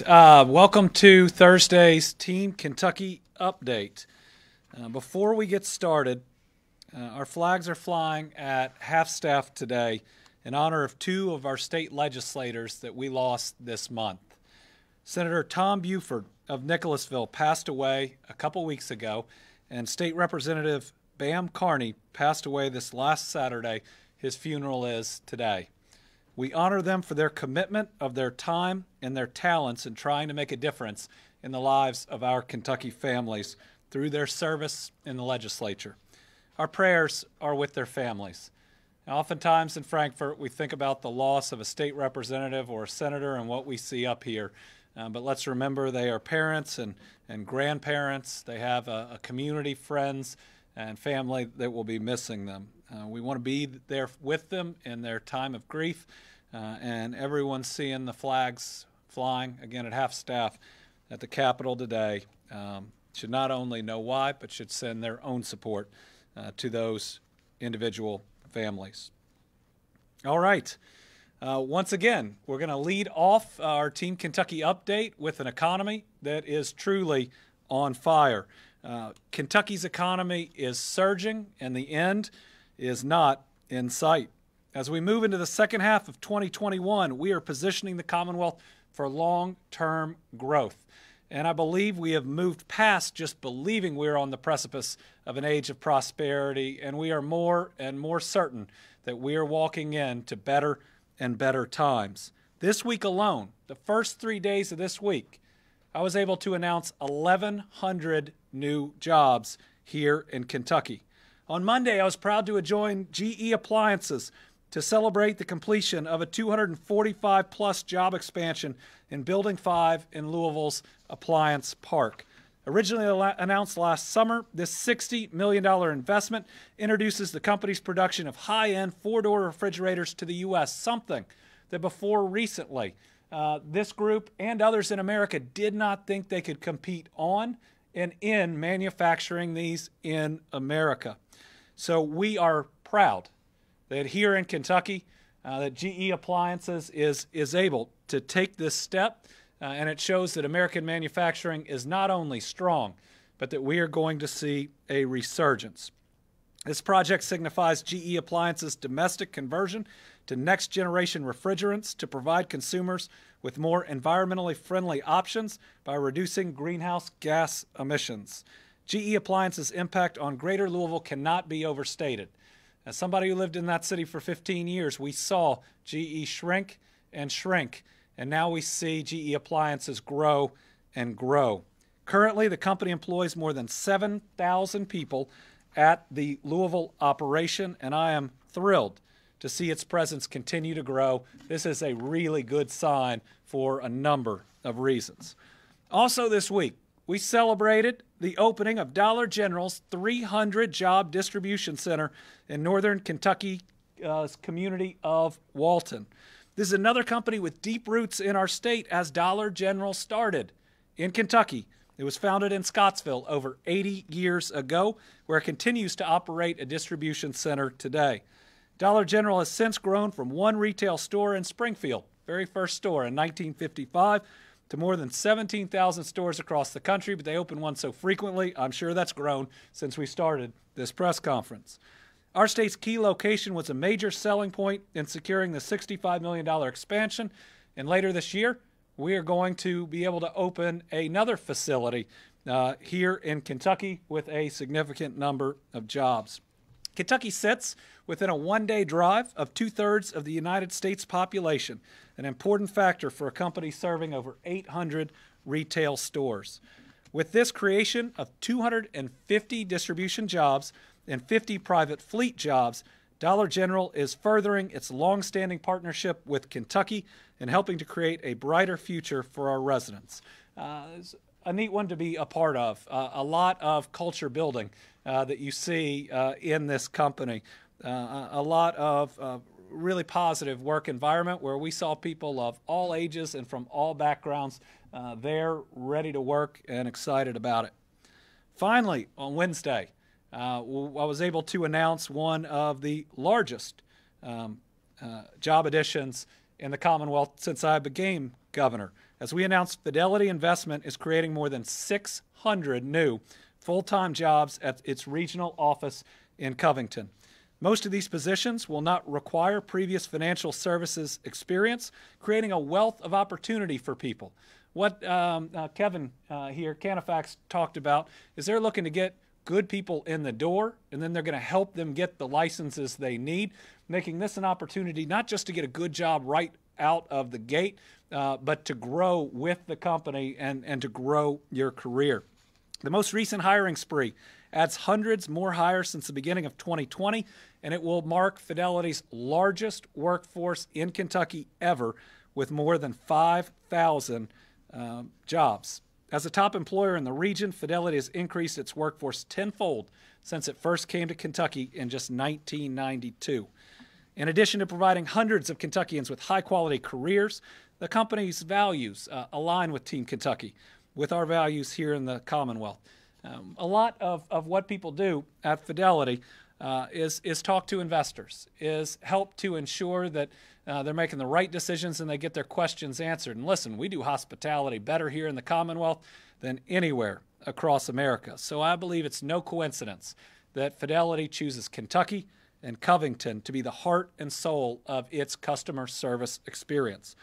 right, welcome to Thursday's Team Kentucky Update. Before we get started, our flags are flying at half-staff today in honor of two of our state legislators that we lost this month. Senator Tom Buford of Nicholasville passed away a couple weeks ago, and State Representative Bam Carney passed away this last Saturday. His funeral is today. We honor them for their commitment of their time and their talents in trying to make a difference in the lives of our Kentucky families through their service in the legislature. Our prayers are with their families. Now, oftentimes in Frankfort, we think about the loss of a state representative or a senator and what we see up here. But let's remember they are parents and grandparents. They have a community, friends, and family that will be missing them. We want to be there with them in their time of grief, and everyone's seeing the flags flying again at half-staff at the Capitol today should not only know why, but should send their own support to those individual families. All right. Once again, we're going to lead off our Team Kentucky update with an economy that is truly on fire. Kentucky's economy is surging, and the end is not in sight. As we move into the second half of 2021, we are positioning the Commonwealth for long-term growth. And I believe we have moved past just believing we're on the precipice of an age of prosperity, and we are more and more certain that we are walking into better and better times. This week alone, the first 3 days of this week, I was able to announce 1,100 new jobs here in Kentucky. On Monday, I was proud to join GE Appliances to celebrate the completion of a 245-plus job expansion in Building 5 in Louisville's Appliance Park. Originally announced last summer, this $60 million investment introduces the company's production of high-end four-door refrigerators to the U.S., something that before recently this group and others in America did not think they could compete on and in manufacturing these in America. So we are proud that here in Kentucky that GE Appliances is able to take this step, and it shows that American manufacturing is not only strong, but that we are going to see a resurgence. This project signifies GE Appliances' domestic conversion to next-generation refrigerants to provide consumers with more environmentally friendly options by reducing greenhouse gas emissions. GE Appliances' impact on Greater Louisville cannot be overstated. As somebody who lived in that city for 15 years, we saw GE shrink and shrink, and now we see GE Appliances grow and grow. Currently, the company employs more than 7,000 people at the Louisville operation, and I am thrilled to see its presence continue to grow. This is a really good sign for a number of reasons. Also this week, we celebrated the opening of Dollar General's 300-job distribution center in northern Kentucky's community of Walton. This is another company with deep roots in our state, as Dollar General started in Kentucky. It was founded in Scottsville over 80 years ago, where it continues to operate a distribution center today. Dollar General has since grown from one retail store in Springfield, very first store in 1955, to more than 17,000 stores across the country, but they open one so frequently, I'm sure that's grown since we started this press conference. Our state's key location was a major selling point in securing the $65 million expansion, and later this year, we are going to be able to open another facility here in Kentucky with a significant number of jobs. Kentucky sits within a one-day drive of two-thirds of the United States population, an important factor for a company serving over 800 retail stores. With this creation of 250 distribution jobs and 50 private fleet jobs, Dollar General is furthering its long-standing partnership with Kentucky and helping to create a brighter future for our residents. It's a neat one to be a part of. A lot of culture building that you see in this company. A lot of really positive work environment where we saw people of all ages and from all backgrounds there ready to work and excited about it. Finally, on Wednesday, I was able to announce one of the largest job additions in the Commonwealth since I became governor. As we announced, Fidelity Investment is creating more than 600 new full-time jobs at its regional office in Covington. Most of these positions will not require previous financial services experience, creating a wealth of opportunity for people. What Kevin here, Canifax, talked about is they're looking to get good people in the door, and then they're going to help them get the licenses they need, making this an opportunity not just to get a good job right out of the gate, but to grow with the company and to grow your career. The most recent hiring spree adds hundreds more hires since the beginning of 2020, and it will mark Fidelity's largest workforce in Kentucky ever, with more than 5,000 jobs. As a top employer in the region, Fidelity has increased its workforce tenfold since it first came to Kentucky in just 1992. In addition to providing hundreds of Kentuckians with high-quality careers, the company's values align with Team Kentucky, with our values here in the Commonwealth. A lot of what people do at Fidelity is talk to investors, is help to ensure that they're making the right decisions and they get their questions answered. And listen, we do hospitality better here in the Commonwealth than anywhere across America. So I believe it's no coincidence that Fidelity chooses Kentucky and Covington to be the heart and soul of its customer service experience.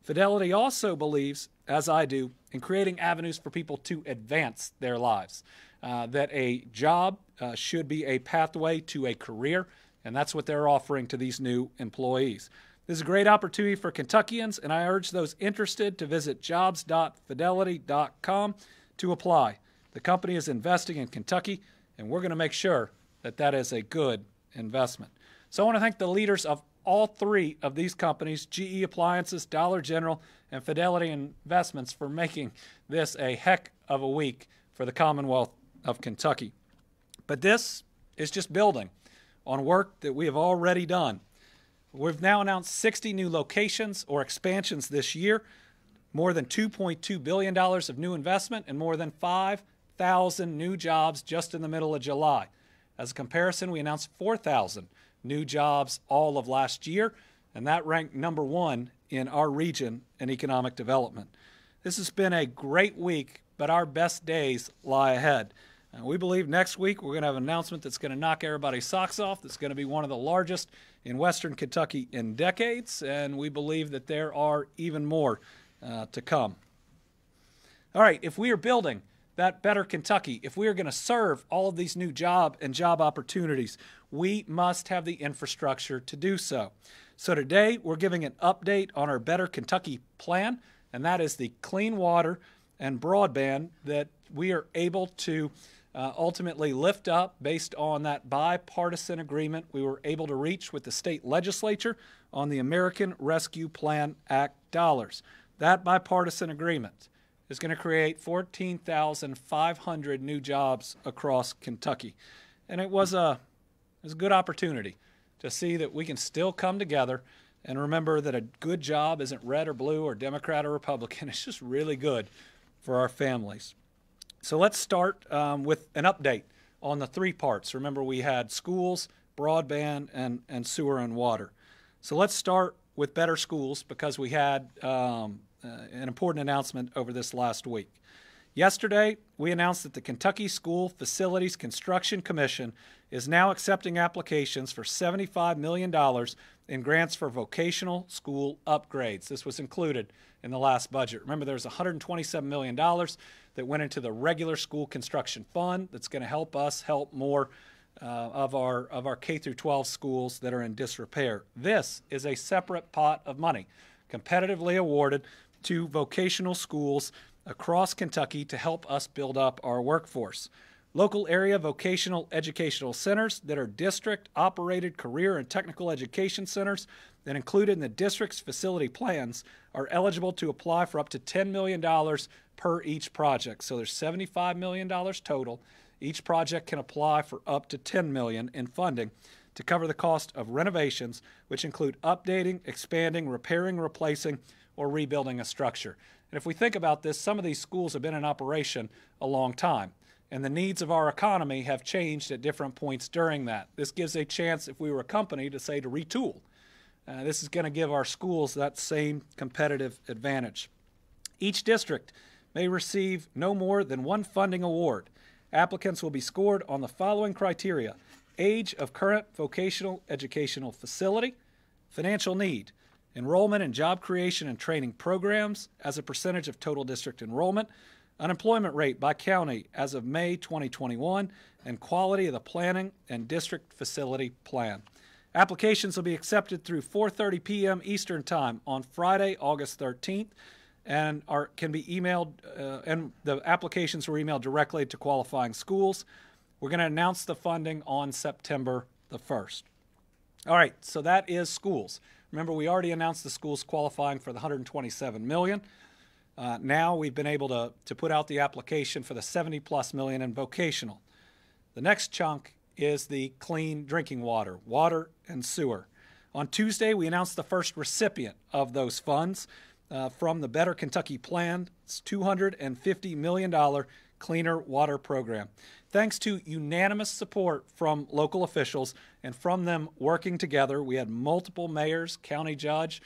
Fidelity also believes, as I do, in creating avenues for people to advance their lives, that a job should be a pathway to a career, and that's what they're offering to these new employees. This is a great opportunity for Kentuckians, and I urge those interested to visit jobs.fidelity.com to apply. The company is investing in Kentucky, and we're going to make sure that that is a good investment. So I want to thank the leaders of all three of these companies, GE Appliances, Dollar General, and Fidelity Investments, for making this a heck of a week for the Commonwealth of Kentucky. But this is just building on work that we have already done. We've now announced 60 new locations or expansions this year, more than $2.2 billion of new investment, and more than 5,000 new jobs just in the middle of July. As a comparison, we announced 4,000 new jobs all of last year, and that ranked number one in our region in economic development. This has been a great week, but our best days lie ahead. We believe next week we're going to have an announcement that's going to knock everybody's socks off. That's going to be one of the largest in Western Kentucky in decades, and we believe that there are even more to come. All right, if we are building that better Kentucky, if we are going to serve all of these new job opportunities, we must have the infrastructure to do so. So today we're giving an update on our Better Kentucky plan, and that is the clean water and broadband that we are able to ultimately lift up based on that bipartisan agreement we were able to reach with the state legislature on the American Rescue Plan Act dollars. That bipartisan agreement is going to create 14,500 new jobs across Kentucky. And it was a good opportunity to see that we can still come together and remember that a good job isn't red or blue or Democrat or Republican. It's just really good for our families. So let's start with an update on the three parts. Remember, we had schools, broadband, and sewer and water. So let's start with better schools because we had an important announcement over this last week. Yesterday, we announced that the Kentucky School Facilities Construction Commission is now accepting applications for $75 million in grants for vocational school upgrades. This was included in the last budget. Remember, there's $127 million that went into the regular school construction fund that's going to help us help more of our K-12 schools that are in disrepair. This is a separate pot of money, competitively awarded to vocational schools across Kentucky to help us build up our workforce. Local area vocational educational centers that are district-operated career and technical education centers that included in the district's facility plans are eligible to apply for up to $10 million per each project. So there's $75 million total. Each project can apply for up to $10 million in funding to cover the cost of renovations, which include updating, expanding, repairing, replacing, or rebuilding a structure. And if we think about this, some of these schools have been in operation a long time, and the needs of our economy have changed at different points during that. This gives a chance, if we were a company, to say to retool. This is going to give our schools that same competitive advantage. Each district may receive no more than one funding award. Applicants will be scored on the following criteria: age of current vocational educational facility, financial need, enrollment in job creation and training programs as a percentage of total district enrollment, unemployment rate by county as of May 2021, and quality of the planning and district facility plan. Applications will be accepted through 4:30 p.m. Eastern Time on Friday, August 13th, and can be emailed, and the applications were emailed directly to qualifying schools. We're going to announce the funding on September the 1st. All right, so that is schools. Remember, we already announced the schools qualifying for the $127 million. Now we've been able to put out the application for the $70+ million in vocational. The next chunk is the clean drinking water, water and sewer. On Tuesday, we announced the first recipient of those funds from the Better Kentucky Plan. It's $250 million cleaner water program. Thanks to unanimous support from local officials and from them working together, we had multiple mayors, county judge,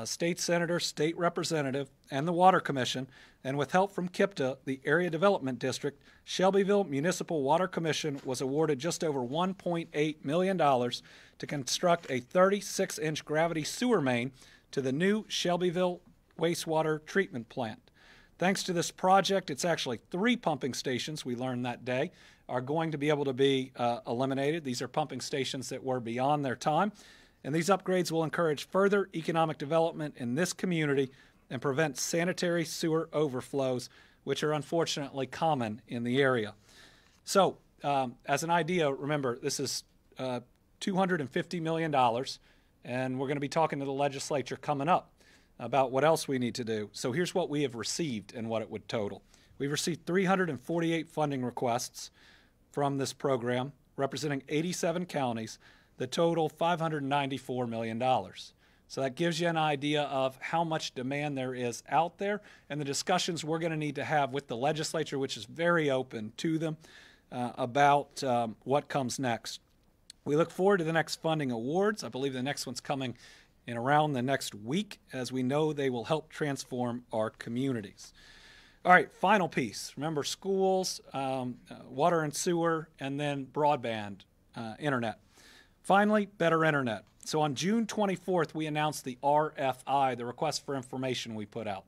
state senator, state representative, and the Water Commission. And with help from KIPTA, the Area Development District, Shelbyville Municipal Water Commission was awarded just over $1.8 million to construct a 36-inch gravity sewer main to the new Shelbyville wastewater treatment plant. Thanks to this project, it's actually 3 pumping stations, we learned that day, are going to be able to be eliminated. These are pumping stations that were beyond their time. And these upgrades will encourage further economic development in this community and prevent sanitary sewer overflows, which are unfortunately common in the area. So, as an idea, remember, this is $250 million, and we're going to be talking to the legislature coming up about what else we need to do. So here's what we have received and what it would total. We've received 348 funding requests from this program, representing 87 counties, that total $594 million. So that gives you an idea of how much demand there is out there and the discussions we're going to need to have with the legislature, which is very open to them, about what comes next. We look forward to the next funding awards. I believe the next one's coming in around the next week, as we know they will help transform our communities. All right, final piece. Remember, schools, water and sewer, and then broadband internet. Finally, better internet. So on June 24th, we announced the RFI, the request for information we put out.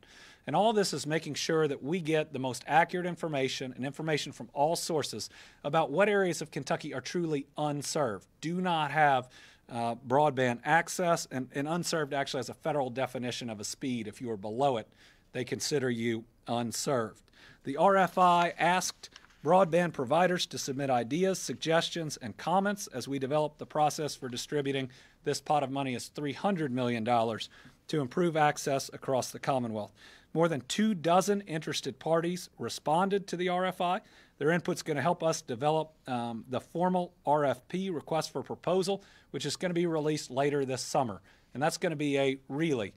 And all this is making sure that we get the most accurate information and information from all sources about what areas of Kentucky are truly unserved, do not have broadband access, and unserved actually has a federal definition of a speed. If you are below it, they consider you unserved. The RFI asked broadband providers to submit ideas, suggestions, and comments as we develop the process for distributing this pot of money is $300 million to improve access across the Commonwealth. More than 24 interested parties responded to the RFI. Their input's going to help us develop the formal RFP, request for proposal, which is going to be released later this summer. And that's going to be a really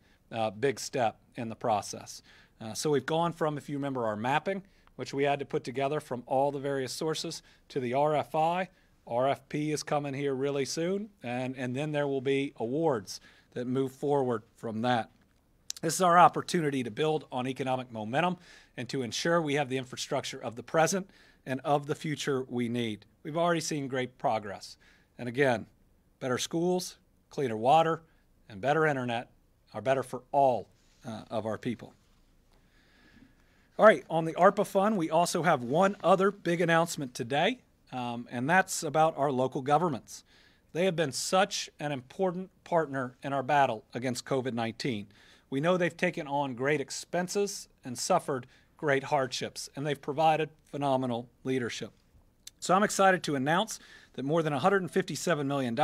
big step in the process. So we've gone from, if you remember, our mapping, which we had to put together from all the various sources, to the RFI. RFP is coming here really soon, and then there will be awards that move forward from that. This is our opportunity to build on economic momentum and to ensure we have the infrastructure of the present and of the future we need. We've already seen great progress. And again, better schools, cleaner water, and better internet are better for all of our people. All right, on the ARPA fund, we also have one other big announcement today, and that's about our local governments. They have been such an important partner in our battle against COVID-19. We know they've taken on great expenses and suffered great hardships, and they've provided phenomenal leadership. So I'm excited to announce that more than $157 million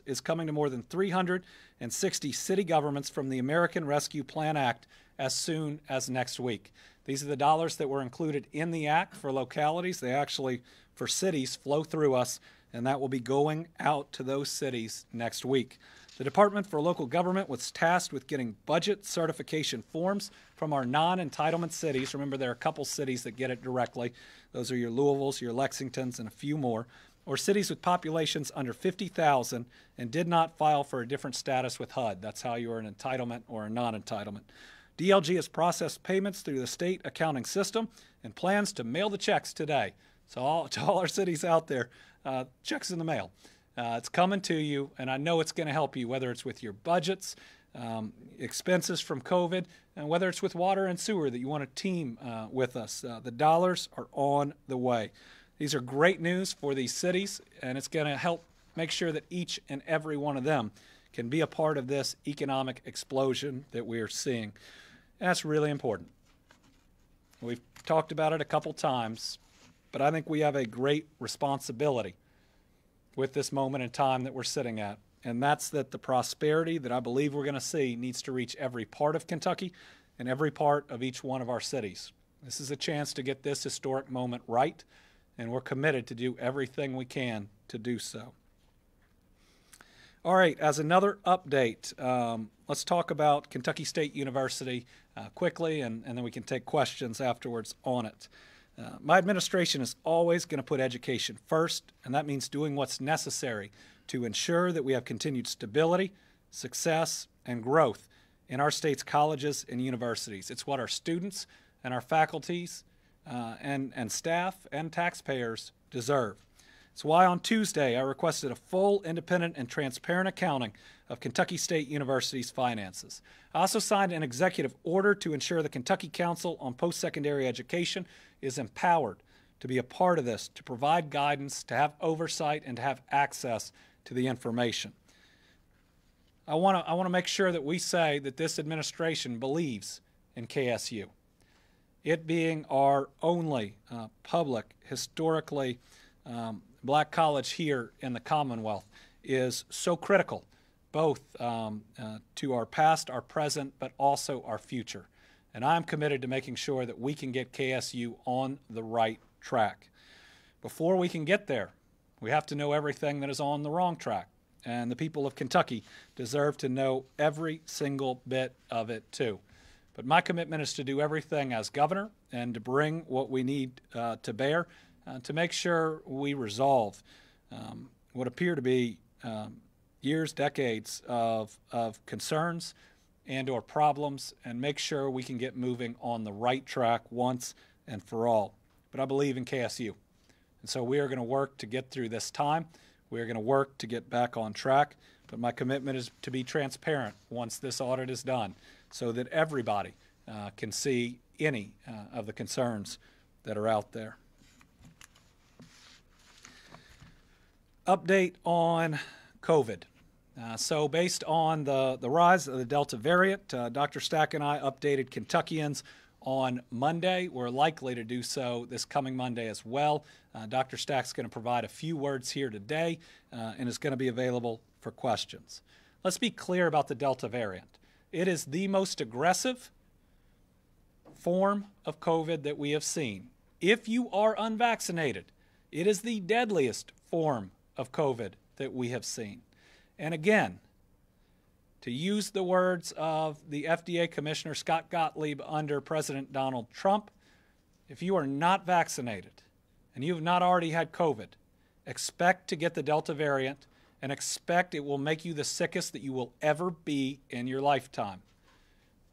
is coming to more than 360 city governments from the American Rescue Plan Act as soon as next week. These are the dollars that were included in the act for localities. They actually, for cities, flow through us, and that will be going out to those cities next week. The Department for Local Government was tasked with getting budget certification forms from our non-entitlement cities. Remember, there are a couple cities that get it directly. Those are your Louisvilles, your Lexingtons, and a few more. Or cities with populations under 50,000 and did not file for a different status with HUD. That's how you are an entitlement or a non-entitlement. DLG has processed payments through the state accounting system and plans to mail the checks today. So to all our cities out there, checks in the mail. It's coming to you, and I know it's going to help you, whether it's with your budgets, expenses from COVID, and whether it's with water and sewer that you want to team with us. The dollars are on the way. These are great news for these cities, and it's going to help make sure that each and every one of them can be a part of this economic explosion that we are seeing. And that's really important. We've talked about it a couple times, but I think we have a great responsibility with this moment in time that we're sitting at. And that's that the prosperity that I believe we're going to see needs to reach every part of Kentucky and every part of each one of our cities. This is a chance to get this historic moment right, and we're committed to do everything we can to do so. All right, as another update, let's talk about Kentucky State University quickly, and then we can take questions afterwards on it. My administration is always going to put education first, and that means doing what's necessary to ensure that we have continued stability, success, and growth in our state's colleges and universities. It's what our students and our faculties and staff and taxpayers deserve. It's why on Tuesday I requested a full, independent, and transparent accounting of Kentucky State University's finances. I also signed an executive order to ensure the Kentucky Council on Post-Secondary Education is empowered to be a part of this, to provide guidance, to have oversight, and to have access to the information. I want to make sure that we say that this administration believes in KSU. It being our only public, historically black college here in the Commonwealth is so critical, both to our past, our present, but also our future. And I'm committed to making sure that we can get KSU on the right track. Before we can get there, we have to know everything that is on the wrong track. And the people of Kentucky deserve to know every single bit of it too. But my commitment is to do everything as governor and to bring what we need to bear to make sure we resolve what appear to be years, decades of concerns and or problems, and make sure we can get moving on the right track once and for all. But I believe in KSU. And so we are going to work to get through this time. We are going to work to get back on track. But my commitment is to be transparent once this audit is done so that everybody can see any of the concerns that are out there. Update on COVID. So based on the rise of the Delta variant, Dr. Stte and I updated Kentuckians on Monday. We're likely to do so this coming Monday as well. Dr. Stette's going to provide a few words here today and is going to be available for questions. Let's be clear about the Delta variant. It is the most aggressive form of COVID that we have seen. If you are unvaccinated, it is the deadliest form of COVID that we have seen. And again, to use the words of the FDA Commissioner Scott Gottlieb under President Donald Trump, if you are not vaccinated and you have not already had COVID, expect to get the Delta variant and expect it will make you the sickest that you will ever be in your lifetime.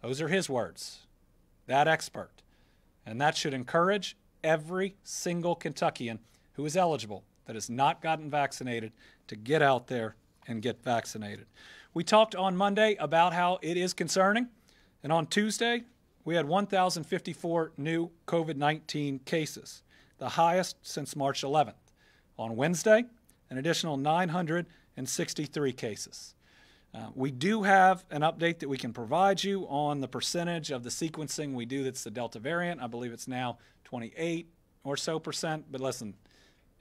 Those are his words, that expert. And that should encourage every single Kentuckian who is eligible that has not gotten vaccinated to get out there and get vaccinated. We talked on Monday about how it is concerning, and on Tuesday we had 1,054 new COVID-19 cases, the highest since March 11th. On Wednesday, an additional 963 cases. We do have an update that we can provide you on the percentage of the sequencing we do that's the Delta variant. I believe it's now 28 or so percent, but listen,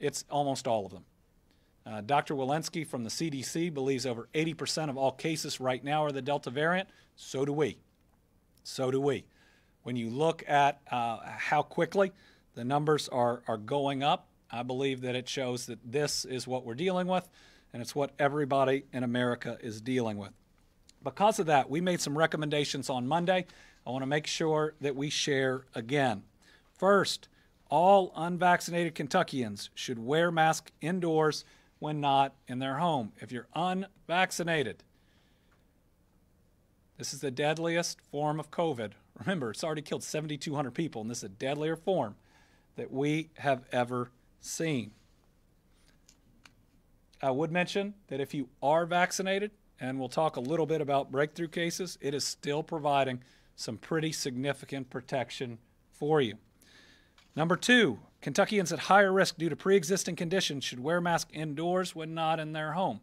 it's almost all of them. Dr. Walensky from the CDC believes over 80% of all cases right now are the Delta variant. So do we. So do we. When you look at how quickly the numbers are going up, I believe that it shows that this is what we're dealing with, and it's what everybody in America is dealing with. Because of that, we made some recommendations on Monday. I want to make sure that we share again. First, all unvaccinated Kentuckians should wear masks indoors when not in their home. If you're unvaccinated, This is the deadliest form of COVID. Remember, it's already killed 7,200 people, and this is a deadlier form that we have ever seen. I would mention that if you are vaccinated, and we'll talk a little bit about breakthrough cases, it is still providing some pretty significant protection for you. Number 2, Kentuckians at higher risk due to pre-existing conditions should wear masks indoors when not in their home.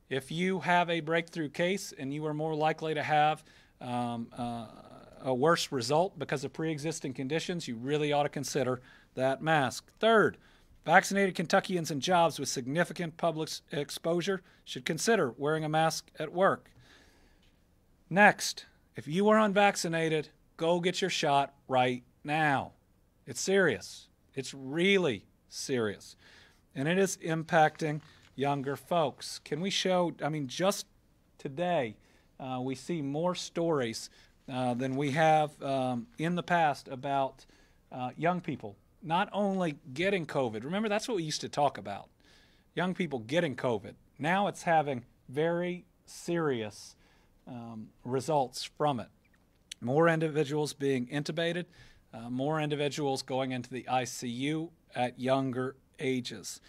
If you have a breakthrough case and you are more likely to have a worse result because of pre-existing conditions, you really ought to consider that mask. Third, vaccinated Kentuckians in jobs with significant public exposure should consider wearing a mask at work. Next, if you are unvaccinated, go get your shot right now. It's serious. It's really serious. And it is impacting younger folks. Can we show, just today, we see more stories than we have in the past about young people not only getting COVID. Remember, that's what we used to talk about, young people getting COVID. Now it's having very serious results from it. More individuals being intubated, more individuals going into the ICU at younger ages.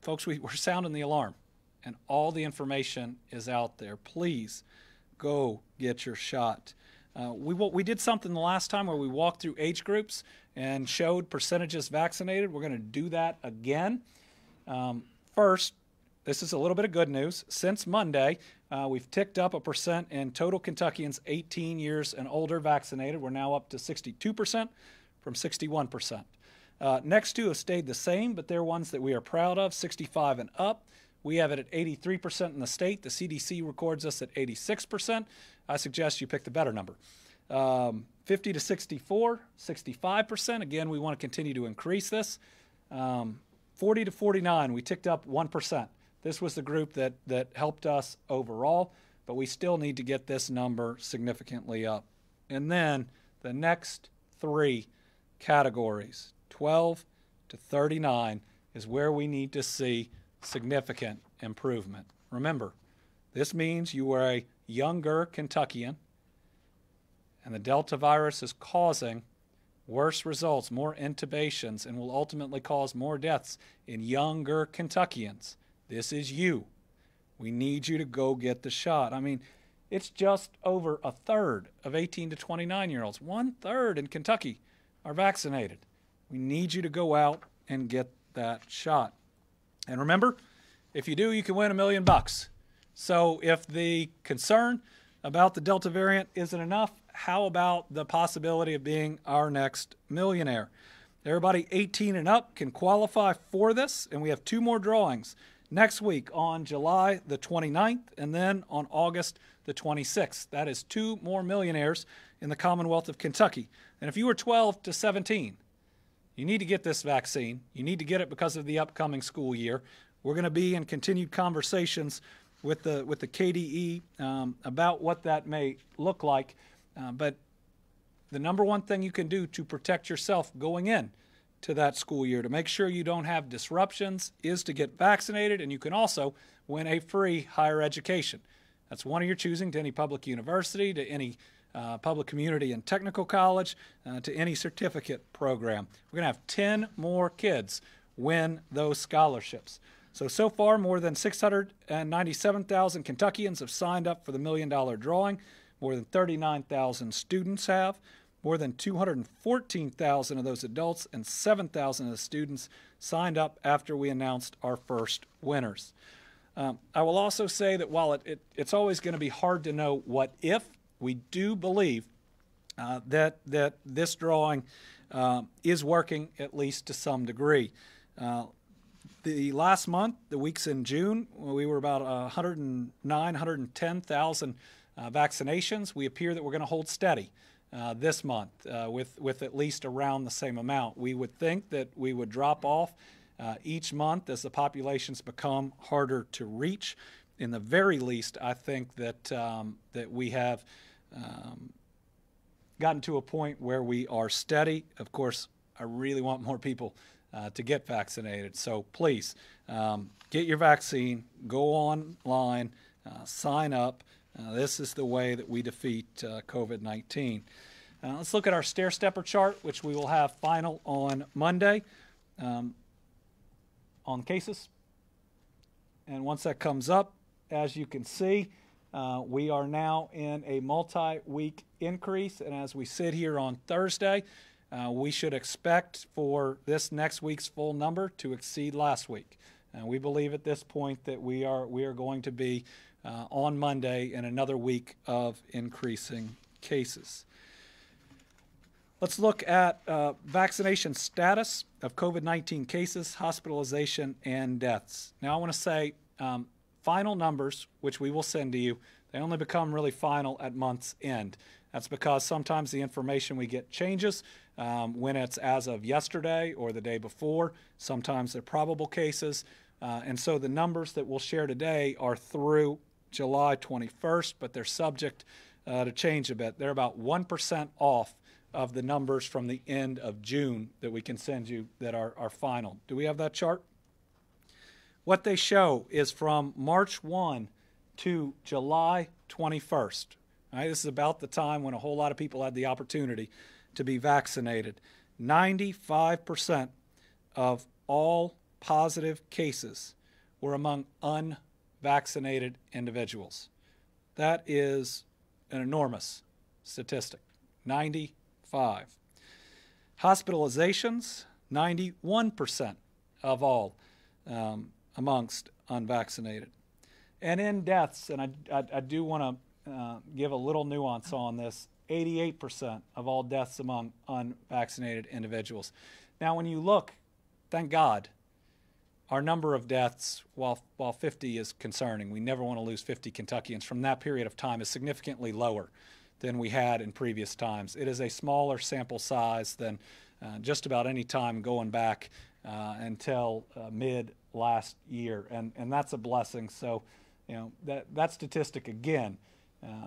Folks, we're sounding the alarm, and all the information is out there. Please go get your shot. We did something the last time where we walked through age groups and showed percentages vaccinated. We're going to do that again. First, this is a little bit of good news. Since Monday, we've ticked up 1% in total Kentuckians 18 years and older vaccinated. We're now up to 62% from 61%. Next two have stayed the same, but they're ones that we are proud of, 65 and up. We have it at 83% in the state. The CDC records us at 86%. I suggest you pick the better number. 50 to 64, 65%. Again, we want to continue to increase this. 40 to 49, we ticked up 1%. This was the group that helped us overall, but we still need to get this number significantly up. And then the next three categories, 12 to 39, is where we need to see significant improvement. Remember, this means you are a younger Kentuckian, and the Delta virus is causing worse results, more intubations, and will ultimately cause more deaths in younger Kentuckians. This is you. We need you to go get the shot. It's just over a third of 18 to 29-year-olds. 1/3 in Kentucky are vaccinated. We need you to go out and get that shot. And remember, if you do, you can win $1 million. So if the concern about the Delta variant isn't enough, how about the possibility of being our next millionaire? Everybody 18 and up can qualify for this, and we have 2 more drawings next week on July the 29th and then on August the 26th. That is 2 more millionaires in the Commonwealth of Kentucky. And if you were 12 to 17, you need to get this vaccine. You need to get it because of the upcoming school year. We're going to be in continued conversations with the KDE about what that may look like. But the number one thing you can do to protect yourself going in to that school year, to make sure you don't have disruptions, is to get vaccinated, and you can also win a free higher education. That's one of your choosing, to any public university, to any public community and technical college, to any certificate program. We're going to have 10 more kids win those scholarships. So far, more than 697,000 Kentuckians have signed up for the $1 million drawing. More than 39,000 students have. More than 214,000 of those adults and 7,000 of the students signed up after we announced our first winners. I will also say that while it's always going to be hard to know what if, we do believe that this drawing is working, at least to some degree. The last month, the weeks in June, we were about 109,000, 110,000 vaccinations. We appear that we're going to hold steady this month with at least around the same amount. We would think that we would drop off each month as the populations become harder to reach. In the very least, I think that that we have gotten to a point where we are steady. Of course, I really want more people to get vaccinated. So please get your vaccine, go online, sign up. This is the way that we defeat COVID-19. Let's look at our stair-stepper chart, which we will have final on Monday on cases. And once that comes up, as you can see, we are now in a multi-week increase. And as we sit here on Thursday, we should expect for this next week's full number to exceed last week. We believe at this point that we are going to be on Monday in another week of increasing cases. Let's look at vaccination status of COVID-19 cases, hospitalization, and deaths. Now I want to say final numbers, which we will send to you, they only become really final at month's end. That's because sometimes the information we get changes when it's as of yesterday or the day before. Sometimes they're probable cases. And so the numbers that we'll share today are through July 21st, but they're subject to change a bit. They're about 1% off of the numbers from the end of June that we can send you that are final. Do we have that chart? What they show is from March 1 to July 21st. All right, this is about the time when a whole lot of people had the opportunity to be vaccinated. 95% of all positive cases were among unvaccinated individuals. That is an enormous statistic. 95. Hospitalizations, 91% of all amongst unvaccinated. And in deaths, and I do want to give a little nuance on this, 88% of all deaths among unvaccinated individuals. Now when you look, thank God, our number of deaths, while 50 is concerning, we never want to lose 50 Kentuckians from that period of time, is significantly lower than we had in previous times. It is a smaller sample size than just about any time going back until mid last year, and that's a blessing. So, you know, that statistic again,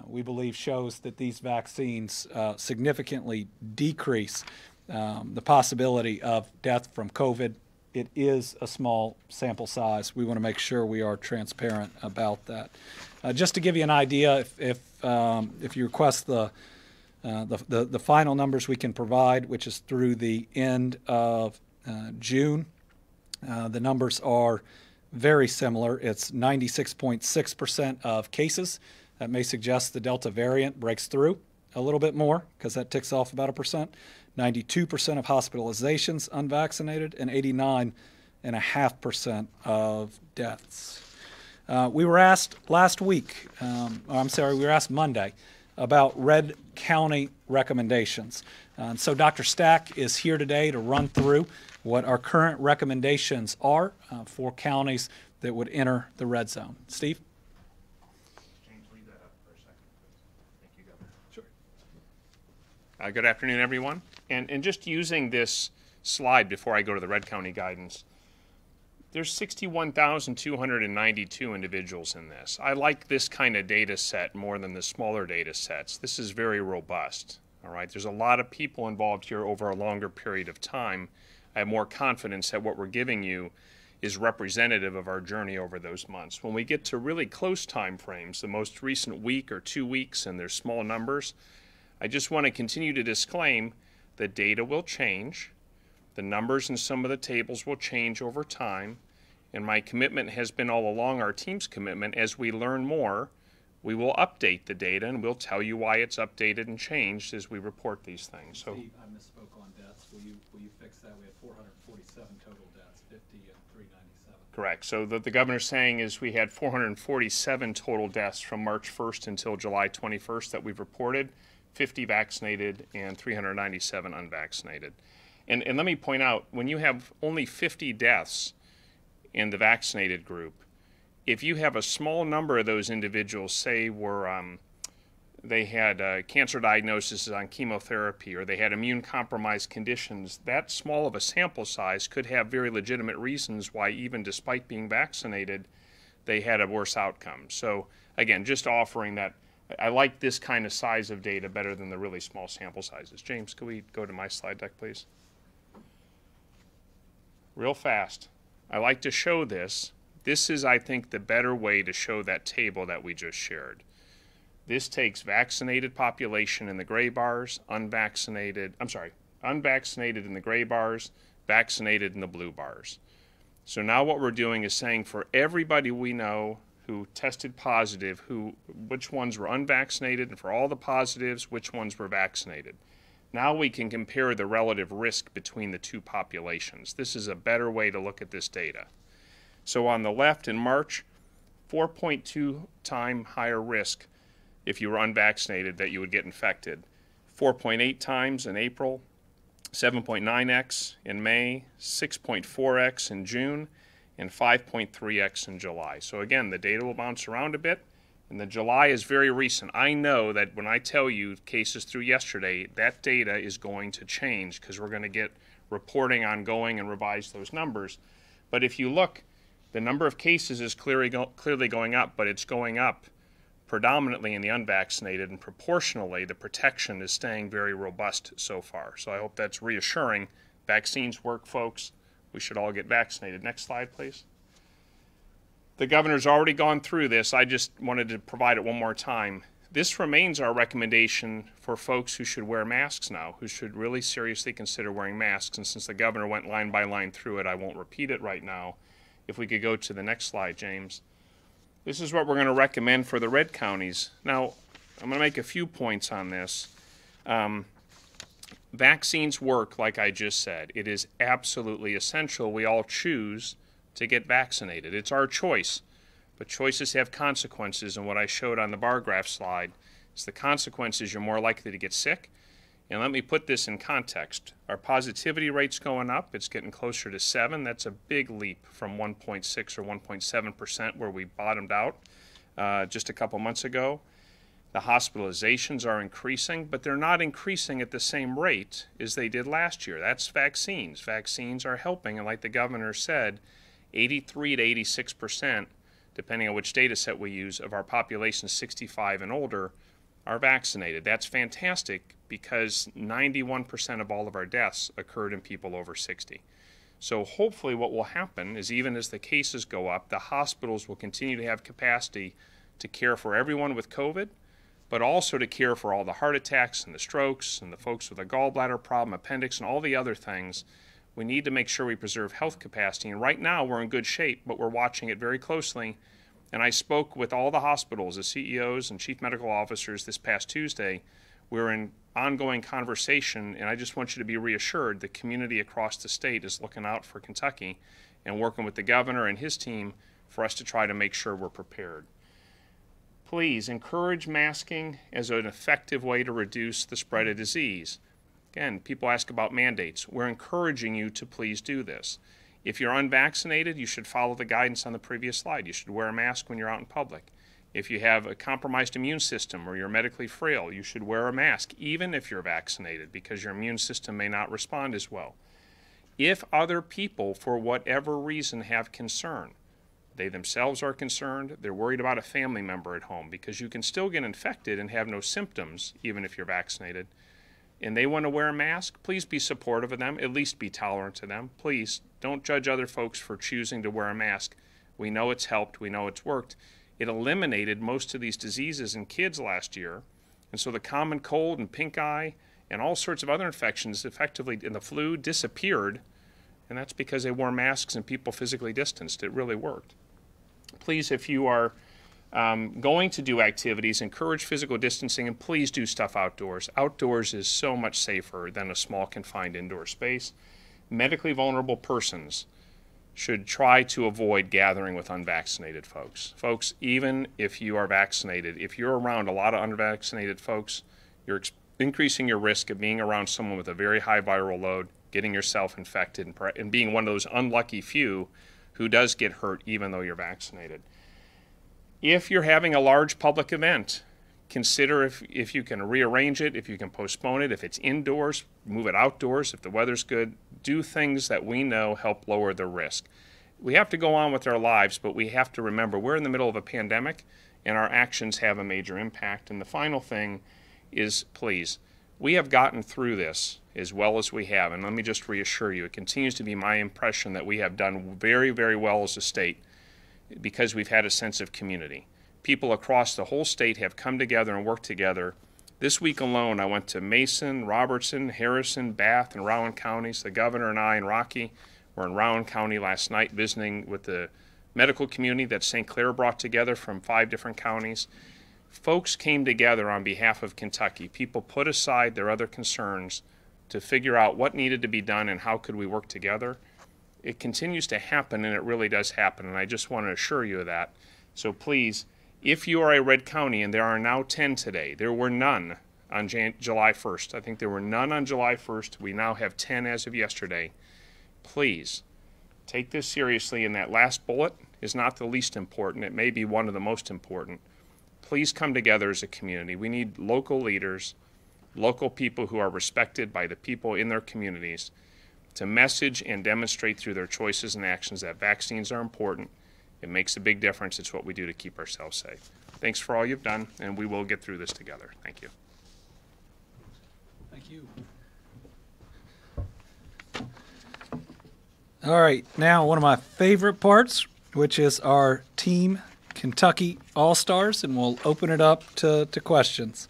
we believe shows that these vaccines significantly decrease the possibility of death from COVID. It is a small sample size. We want to make sure we are transparent about that. Just to give you an idea, if you request the final numbers we can provide, which is through the end of June, the numbers are very similar. It's 96.6% of cases. That may suggest the Delta variant breaks through a little bit more because that ticks off about 1%. 92% of hospitalizations unvaccinated, and 89.5% of deaths. We were asked last week, we were asked Monday about Red County recommendations. So Dr. Stack is here today to run through what our current recommendations are for counties that would enter the red zone. Steve? James, leave that up for a second, please. Thank you, Governor. Sure. Good afternoon, everyone. And just using this slide before I go to the Red County guidance, there's 61,292 individuals in this. I like this kind of data set more than the smaller data sets. This is very robust. All right, there's a lot of people involved here over a longer period of time. I have more confidence that what we're giving you is representative of our journey over those months. When we get to really close time frames, the most recent week or 2 weeks, and there's small numbers, I just want to continue to disclaim that data will change. The numbers in some of the tables will change over time, and my commitment has been all along, our team's commitment, as we learn more, we will update the data and we'll tell you why it's updated and changed as we report these things. So, Steve, I misspoke on deaths. Will you fix that? We had 447 total deaths, 50 and 397. Correct. So the governor's saying is we had 447 total deaths from March 1st until July 21st that we've reported, 50 vaccinated and 397 unvaccinated. And let me point out, when you have only 50 deaths in the vaccinated group, if you have a small number of those individuals, say they had cancer diagnoses on chemotherapy or they had immune compromised conditions, that small of a sample size could have very legitimate reasons why even despite being vaccinated, they had a worse outcome. So again, just offering that, I like this kind of size of data better than the really small sample sizes. James, could we go to my slide deck, please? Real fast. I like to show this. This is, I think, the better way to show that table that we just shared. This takes vaccinated population in the gray bars, unvaccinated in the gray bars, vaccinated in the blue bars. So now what we're doing is saying for everybody we know who tested positive, which ones were unvaccinated, and for all the positives, which ones were vaccinated. Now we can compare the relative risk between the two populations. This is a better way to look at this data. So on the left in March, 4.2 times higher risk if you were unvaccinated that you would get infected. 4.8 times in April, 7.9x in May, 6.4x in June, and 5.3x in July. So again, the data will bounce around a bit, and the July is very recent. I know that when I tell you cases through yesterday, that data is going to change because we're going to get reporting ongoing and revise those numbers. But if you look, the number of cases is clearly going up, but it's going up predominantly in the unvaccinated, and proportionally the protection is staying very robust so far. So I hope that's reassuring. Vaccines work, folks. We should all get vaccinated. Next slide, please. The governor's already gone through this. I just wanted to provide it one more time. This remains our recommendation for folks who should wear masks now, who should really seriously consider wearing masks. And since the governor went line by line through it, I won't repeat it right now. If we could go to the next slide, James. This is what we're going to recommend for the red counties. Now, I'm going to make a few points on this. Vaccines work, like I just said. It is absolutely essential we all choose to get vaccinated. It's our choice, but choices have consequences, and what I showed on the bar graph slide is the consequences: you're more likely to get sick. And let me put this in context. Our positivity rate's going up. It's getting closer to 7. That's a big leap from 1.6 or 1.7% where we bottomed out just a couple months ago. The hospitalizations are increasing, but they're not increasing at the same rate as they did last year. That's vaccines. Vaccines are helping, and like the governor said, 83 to 86%, depending on which data set we use, of our population 65 and older are vaccinated. That's fantastic because 91% of all of our deaths occurred in people over 60. So hopefully what will happen is, even as the cases go up, the hospitals will continue to have capacity to care for everyone with COVID, but also to care for all the heart attacks and the strokes and the folks with a gallbladder problem, appendix, and all the other things. We need to make sure we preserve health capacity. And right now we're in good shape, but we're watching it very closely. And I spoke with all the hospitals, the CEOs and chief medical officers this past Tuesday. We're in ongoing conversation, and I just want you to be reassured the community across the state is looking out for Kentucky and working with the governor and his team for us to try to make sure we're prepared. Please encourage masking as an effective way to reduce the spread of disease. Again, people ask about mandates. We're encouraging you to please do this. If you're unvaccinated, you should follow the guidance on the previous slide. You should wear a mask when you're out in public. If you have a compromised immune system or you're medically frail, you should wear a mask, even if you're vaccinated, because your immune system may not respond as well. If other people, for whatever reason, have concern, they themselves are concerned, they're worried about a family member at home, because you can still get infected and have no symptoms, even if you're vaccinated, and they want to wear a mask, please be supportive of them, at least be tolerant to them. Please don't judge other folks for choosing to wear a mask. We know it's helped, we know it's worked. It eliminated most of these diseases in kids last year, and so the common cold and pink eye and all sorts of other infections effectively in the flu disappeared, and that's because they wore masks and people physically distanced. It really worked. Please, if you are going to do activities, encourage physical distancing, and please do stuff outdoors. Outdoors is so much safer than a small confined indoor space. Medically vulnerable persons should try to avoid gathering with unvaccinated folks. Folks, even if you are vaccinated, if you're around a lot of unvaccinated folks, you're increasing your risk of being around someone with a very high viral load, getting yourself infected, and being one of those unlucky few who does get hurt even though you're vaccinated. If you're having a large public event, consider if you can rearrange it, if you can postpone it. If it's indoors, move it outdoors. If the weather's good, do things that we know help lower the risk. We have to go on with our lives, but we have to remember we're in the middle of a pandemic and our actions have a major impact. And the final thing is, please, we have gotten through this as well as we have. And let me just reassure you, it continues to be my impression that we have done very, very well as a state, because we've had a sense of community. People across the whole state have come together and worked together. This week alone, I went to Mason, Robertson, Harrison, Bath, and Rowan counties. The governor and I and Rocky were in Rowan County last night visiting with the medical community that St. Clair brought together from 5 different counties. Folks came together on behalf of Kentucky. People put aside their other concerns to figure out what needed to be done and how could we work together. It continues to happen, and it really does happen, and I just want to assure you of that. So please, if you are a red county, and there are now 10 today, there were none on July 1st. I think there were none on July 1st. We now have 10 as of yesterday. Please take this seriously, and that last bullet is not the least important. It may be one of the most important. Please come together as a community. We need local leaders, local people who are respected by the people in their communities to message and demonstrate through their choices and actions that vaccines are important. It makes a big difference. It's what we do to keep ourselves safe. Thanks for all you've done, and we will get through this together. Thank you. Thank you. All right, now one of my favorite parts, which is our Team Kentucky All-Stars, and we'll open it up to questions.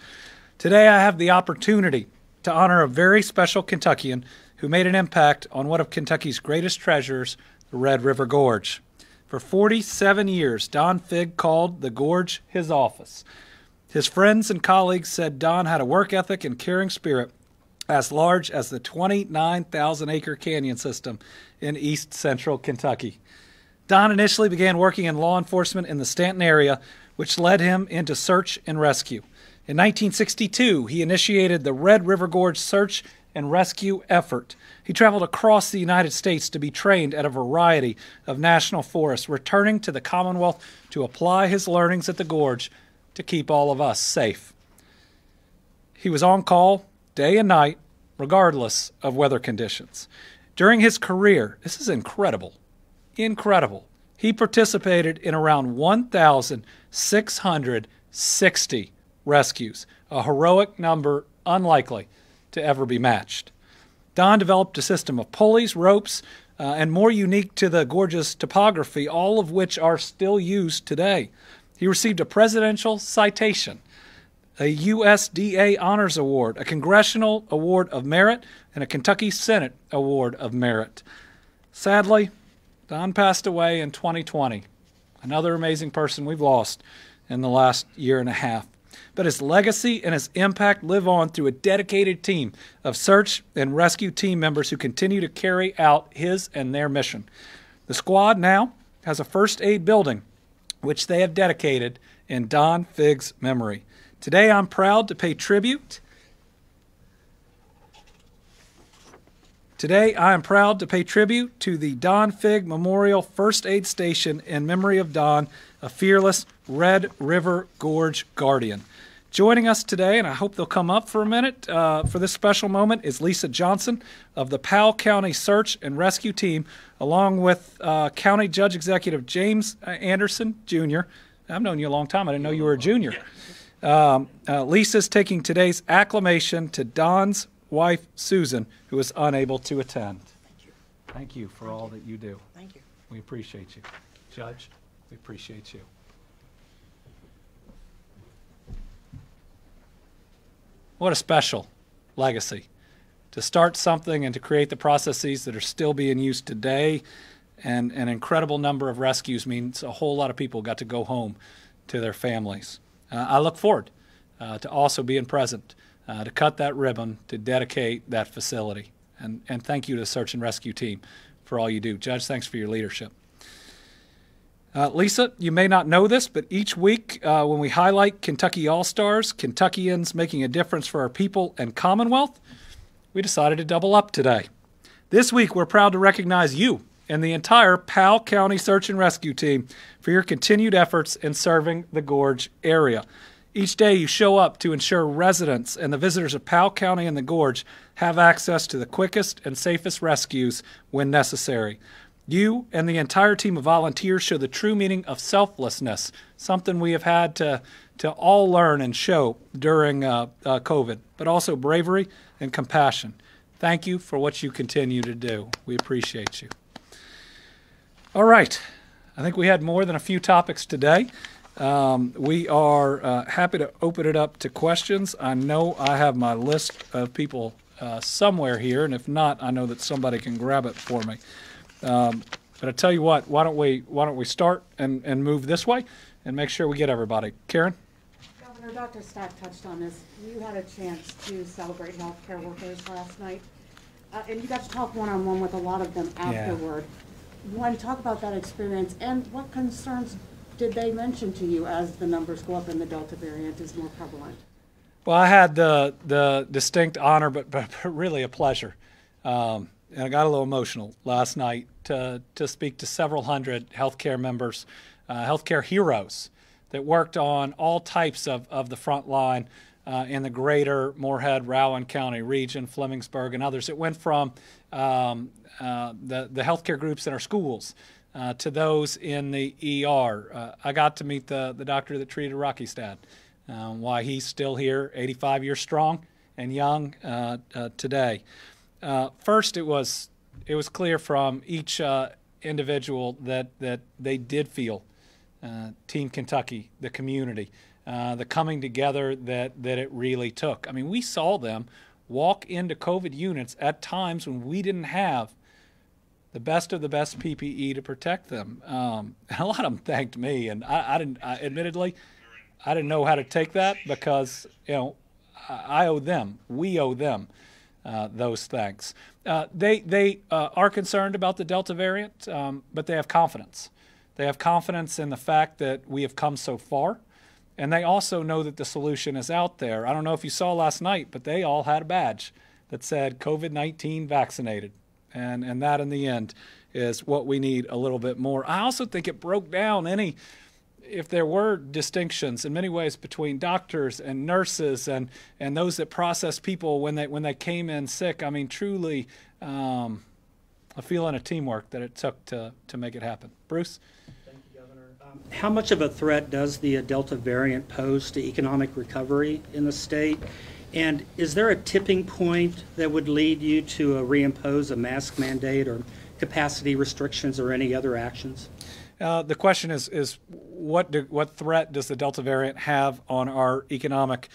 Today I have the opportunity to honor a very special Kentuckian who made an impact on one of Kentucky's greatest treasures, the Red River Gorge. For 47 years, Don Figg called the gorge his office. His friends and colleagues said Don had a work ethic and caring spirit as large as the 29,000-acre canyon system in east central Kentucky. Don initially began working in law enforcement in the Stanton area, which led him into search and rescue. In 1962, he initiated the Red River Gorge search and rescue effort. He traveled across the United States to be trained at a variety of national forests, returning to the Commonwealth to apply his learnings at the gorge to keep all of us safe. He was on call day and night, regardless of weather conditions. During his career, this is incredible, he participated in around 1,660 rescues, a heroic number unlikely to ever be matched. Don developed a system of pulleys, ropes, and more unique to the gorge's topography, all of which are still used today. He received a presidential citation, a USDA Honors Award, a Congressional Award of Merit, and a Kentucky Senate Award of Merit. Sadly, Don passed away in 2020, another amazing person we've lost in the last year and a half. But his legacy and his impact live on through a dedicated team of search and rescue team members who continue to carry out his and their mission. The squad now has a first aid building, which they have dedicated in Don Figg's memory. Today I'm proud to pay tribute. Today I am proud to pay tribute to the Don Figg Memorial First Aid Station in memory of Don, a fearless Red River Gorge guardian. Joining us today, and I hope they'll come up for a minute for this special moment, is Lisa Johnson of the Powell County Search and Rescue Team, along with County Judge Executive James Anderson, Jr. I've known you a long time. I didn't know you were a junior. Lisa's taking today's acclamation to Don's wife, Susan, who is unable to attend. Thank you. Thank you for all that you do. Thank you. We appreciate you. Judge, we appreciate you. What a special legacy to start something and to create the processes that are still being used today. And an incredible number of rescues means a whole lot of people got to go home to their families. I look forward to also being present to cut that ribbon, to dedicate that facility. And thank you to the Search and Rescue Team for all you do. Judge, thanks for your leadership. Lisa, you may not know this, but each week when we highlight Kentucky All-Stars, Kentuckians making a difference for our people and Commonwealth, we decided to double up today. This week, we're proud to recognize you and the entire Powell County Search and Rescue Team for your continued efforts in serving the Gorge area. Each day you show up to ensure residents and the visitors of Powell County and the Gorge have access to the quickest and safest rescues when necessary. You and the entire team of volunteers show the true meaning of selflessness, something we have had to all learn and show during COVID, but also bravery and compassion. Thank you for what you continue to do. We appreciate you. All right. I think we had more than a few topics today. We are happy to open it up to questions. I know I have my list of people somewhere here, and if not, I know that somebody can grab it for me. But I tell you what, why don't we start and move this way and make sure we get everybody. Karen? Governor, Dr. Stte touched on this. You had a chance to celebrate healthcare workers last night, and you got to talk one-on-one with a lot of them afterward. One, talk about that experience, and what concerns did they mention to you as the numbers go up and the Delta variant is more prevalent? Well, I had the distinct honor, but really a pleasure, and I got a little emotional last night to speak to several hundred healthcare members, healthcare heroes that worked on all types of the front line in the greater Moorhead, Rowan County region, Flemingsburg, and others. It went from the healthcare groups in our schools to those in the ER. I got to meet the doctor that treated Rocky Stte, why he's still here, 85 years strong and young today. First, it was clear from each individual that they did feel Team Kentucky, the community, the coming together that it really took. I mean, we saw them walk into COVID units at times when we didn't have the best of the best PPE to protect them. And a lot of them thanked me, and I didn't. Admittedly, I didn't know how to take that because I owe them. We owe them those thanks. They are concerned about the Delta variant, but they have confidence. They have confidence in the fact that we have come so far, and they also know that the solution is out there. I don't know if you saw last night, but they all had a badge that said COVID-19 vaccinated, and that in the end is what we need a little bit more. I also think it broke down if there were distinctions in many ways between doctors and nurses and those that process people when they came in sick. I mean, truly a feeling of teamwork that it took to make it happen. Bruce? Thank you, Governor. How much of a threat does the Delta variant pose to economic recovery in the state? And is there a tipping point that would lead you to reimpose a mask mandate or capacity restrictions or any other actions? The question is what threat does the Delta variant have on our economic,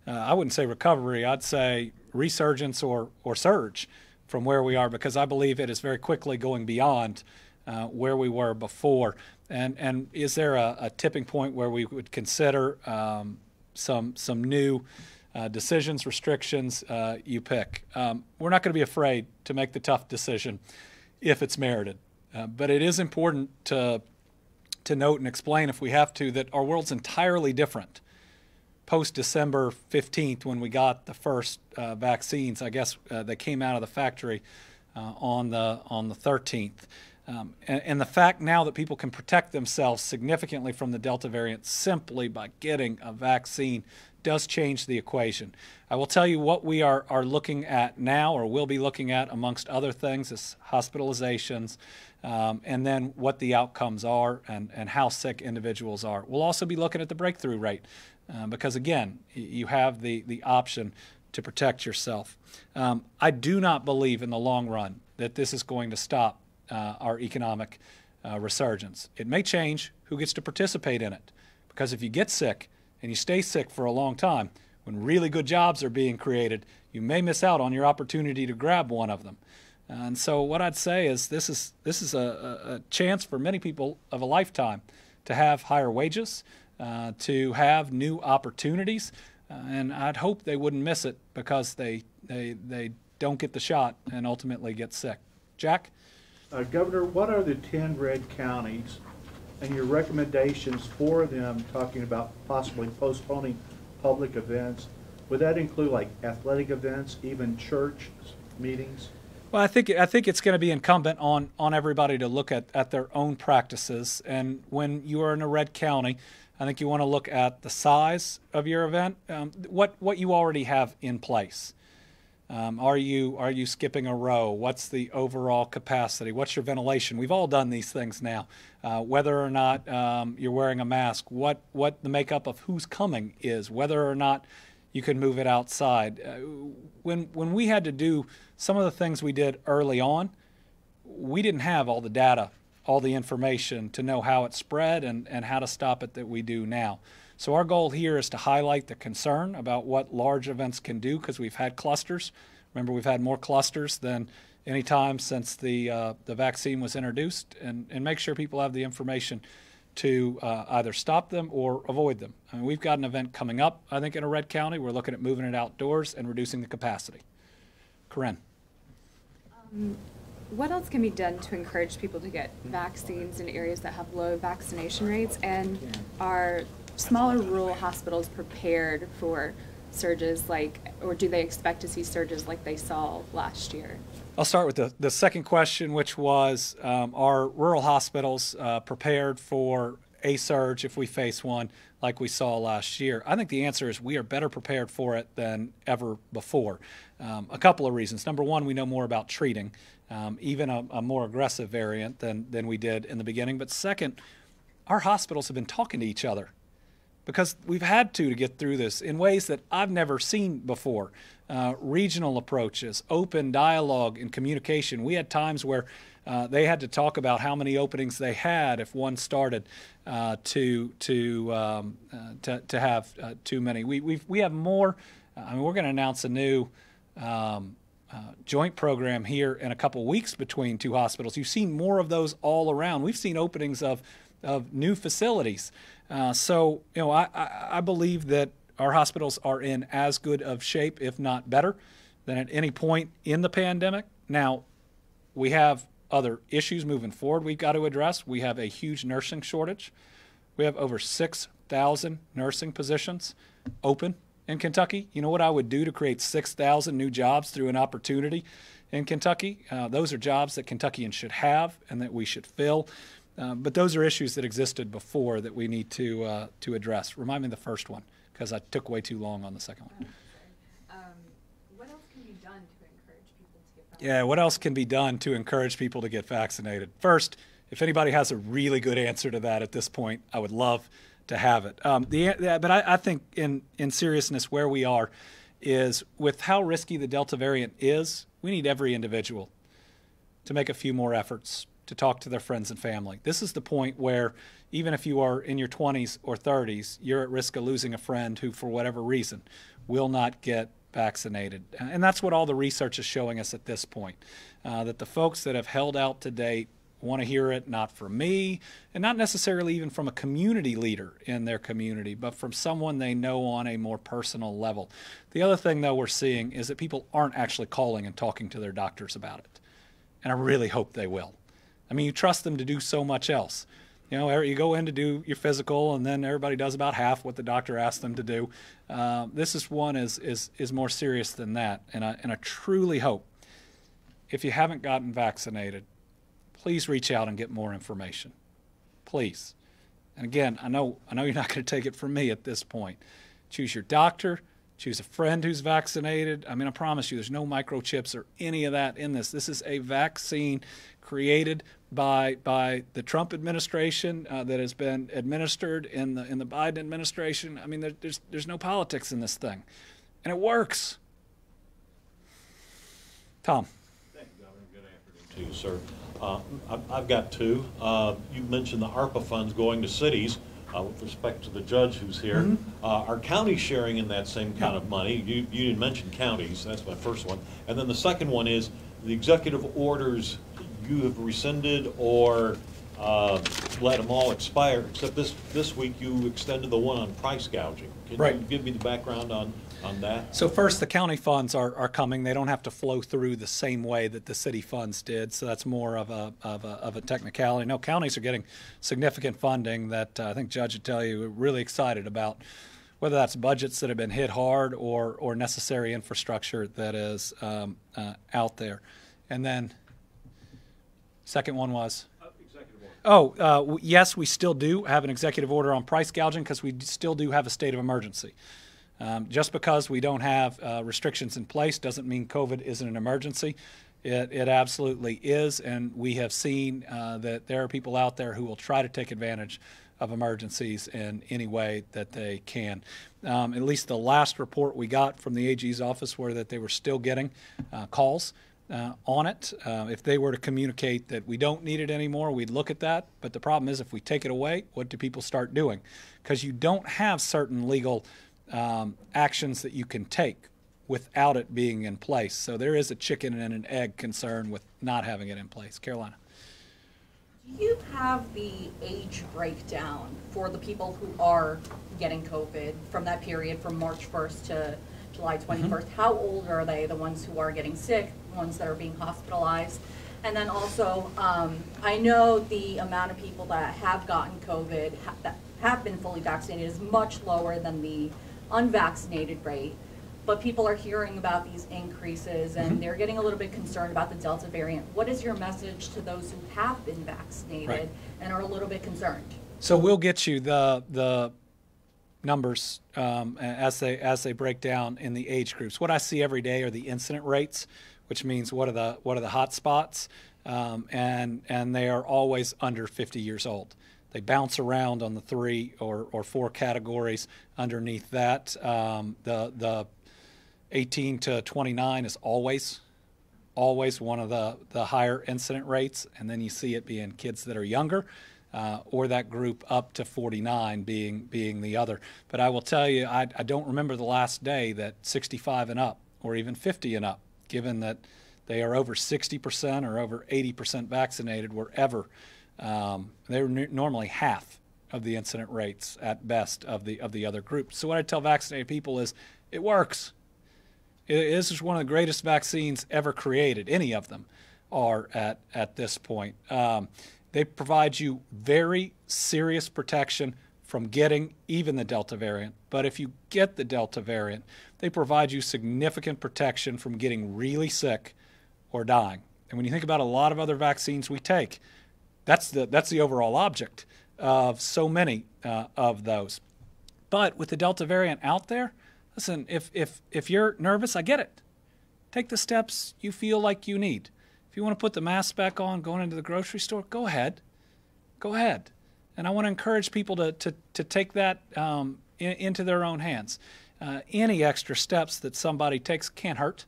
I wouldn't say recovery, I'd say resurgence or surge from where we are, because I believe it is very quickly going beyond where we were before. And is there a tipping point where we would consider some new decisions, restrictions, you pick? We're not going to be afraid to make the tough decision if it's merited. But it is important to note and explain, if we have to, that our world's entirely different post-December 15th when we got the first vaccines. I guess they came out of the factory on the 13th. And the fact now that people can protect themselves significantly from the Delta variant simply by getting a vaccine does change the equation. I will tell you what we are looking at now, or will be looking at, amongst other things, is hospitalizations, and then what the outcomes are and how sick individuals are. We'll also be looking at the breakthrough rate because, again, you have the option to protect yourself. I do not believe in the long run that this is going to stop our economic resurgence. It may change who gets to participate in it, because if you get sick and you stay sick for a long time, when really good jobs are being created, you may miss out on your opportunity to grab one of them. And so what I'd say is this is a chance for many people of a lifetime to have higher wages, to have new opportunities, and I'd hope they wouldn't miss it because they don't get the shot and ultimately get sick. Jack? Governor, what are the 10 red counties and your recommendations for them, talking about possibly postponing public events? Would that include like athletic events, even church meetings? Well, I think it's going to be incumbent on everybody to look at their own practices. And when you are in a red county, I think you want to look at the size of your event, what you already have in place. Are you skipping a row? What's the overall capacity? What's your ventilation? We've all done these things now. Whether or not you're wearing a mask, what the makeup of who's coming is, whether or not you can move it outside. When we had to do some of the things we did early on, we didn't have all the data all the information to know how it spread and how to stop it that we do now. So our goal here is to highlight the concern about what large events can do, because we've had clusters. Remember, we've had more clusters than any time since the vaccine was introduced, and make sure people have the information to either stop them or avoid them. I mean, we've got an event coming up, I think, in a red county. We're looking at moving it outdoors and reducing the capacity. Corinne. What else can be done to encourage people to get vaccines in areas that have low vaccination rates? And are smaller rural hospitals prepared for surges or do they expect to see surges like they saw last year? I'll start with the second question, which was, are rural hospitals prepared for a surge if we face one like we saw last year? I think the answer is we are better prepared for it than ever before. A couple of reasons. Number one, we know more about treating, even a more aggressive variant than we did in the beginning. But second, our hospitals have been talking to each other, because we've had to get through this in ways that I've never seen before. Regional approaches, open dialogue and communication. We had times where they had to talk about how many openings they had if one started to have too many. We have more. I mean, we're going to announce a new joint program here in a couple weeks between two hospitals. You've seen more of those all around. We've seen openings of new facilities. So, I believe that our hospitals are in as good of shape, if not better, than at any point in the pandemic. Now, we have other issues moving forward we've got to address. We have a huge nursing shortage. We have over 6,000 nursing positions open in Kentucky. You know what I would do to create 6,000 new jobs through an opportunity in Kentucky? Those are jobs that Kentuckians should have and that we should fill. But those are issues that existed before that we need to address. Remind me the first one, because I took way too long on the second one. What else can be done to encourage people to get vaccinated? Yeah, what else can be done to encourage people to get vaccinated? First, if anybody has a really good answer to that at this point, I would love to have it. But I think in seriousness, where we are is with how risky the Delta variant is, we need every individual to make a few more efforts to talk to their friends and family. This is the point where even if you are in your 20s or 30s, you're at risk of losing a friend who, for whatever reason, will not get vaccinated. And that's what all the research is showing us at this point, that the folks that have held out to date want to hear it not from me, and not necessarily even from a community leader in their community, but from someone they know on a more personal level. The other thing, though, we're seeing is that people aren't actually calling and talking to their doctors about it. And I really hope they will. I mean, you trust them to do so much else. You go in to do your physical, and then everybody does about half what the doctor asked them to do. This is more serious than that, and I truly hope, if you haven't gotten vaccinated, please reach out and get more information, please. And again, I know you're not going to take it from me at this point. Choose your doctor. Choose a friend who's vaccinated. I mean, I promise you, there's no microchips or any of that in this. This is a vaccine created by the Trump administration that has been administered in the Biden administration. I mean, there's no politics in this thing, and it works. Tom. Thank you, Governor. Good afternoon to you, sir. I've got two. You mentioned the ARPA funds going to cities. With respect to the judge who's here, are counties sharing in that same kind of money? You didn't mention counties. That's my first one. And then the second one is the executive orders you have rescinded or let them all expire, except this week you extended the one on price gouging. Can you give me the background on that? So first, the county funds are coming. They don't have to flow through the same way that the city funds did, so that's more of a technicality. No, counties are getting significant funding that I think Judge would tell you we're really excited about, whether that's budgets that have been hit hard or necessary infrastructure that is out there. And then second one was? Yes, we still do have an executive order on price gouging because we still do have a state of emergency. Just because we don't have restrictions in place doesn't mean COVID isn't an emergency. It absolutely is, and we have seen that there are people out there who will try to take advantage of emergencies in any way that they can. At least the last report we got from the AG's office were that they were still getting calls on it. If they were to communicate that we don't need it anymore, we'd look at that. But the problem is if we take it away, what do people start doing? Because you don't have certain legal actions that you can take without it being in place. So there is a chicken and an egg concern with not having it in place. Carolina. Do you have the age breakdown for the people who are getting COVID from that period from March 1st to July 21st? How old are they, the ones who are getting sick, the ones that are being hospitalized? And then also, I know the amount of people that have gotten COVID that have been fully vaccinated is much lower than the unvaccinated rate. But people are hearing about these increases and they're getting a little bit concerned about the Delta variant. What is your message to those who have been vaccinated and are a little bit concerned? So we'll get you the numbers as they break down in the age groups. What I see every day are the incident rates, which means what are the hot spots, and they are always under 50 years old. They bounce around on the 3 or 4 categories underneath that. The 18 to 29 is always one of the higher incident rates, and then you see it being kids that are younger, or that group up to 49 being the other. But I will tell you, I don't remember the last day that 65 and up, or even 50 and up, given that they are over 60% or over 80% vaccinated, were ever. They were normally half of the incident rates at best of the other groups. So what I tell vaccinated people is, it works. This is one of the greatest vaccines ever created. Any of them are at this point. They provide you very serious protection from getting even the Delta variant. But if you get the Delta variant, they provide you significant protection from getting really sick or dying. And when you think about a lot of other vaccines we take, that's the overall object of so many of those. But with the Delta variant out there, listen, if you're nervous, I get it. Take the steps you feel like you need. If you want to put the mask back on going into the grocery store, go ahead. Go ahead. And I want to encourage people to take that into their own hands. Any extra steps that somebody takes can't hurt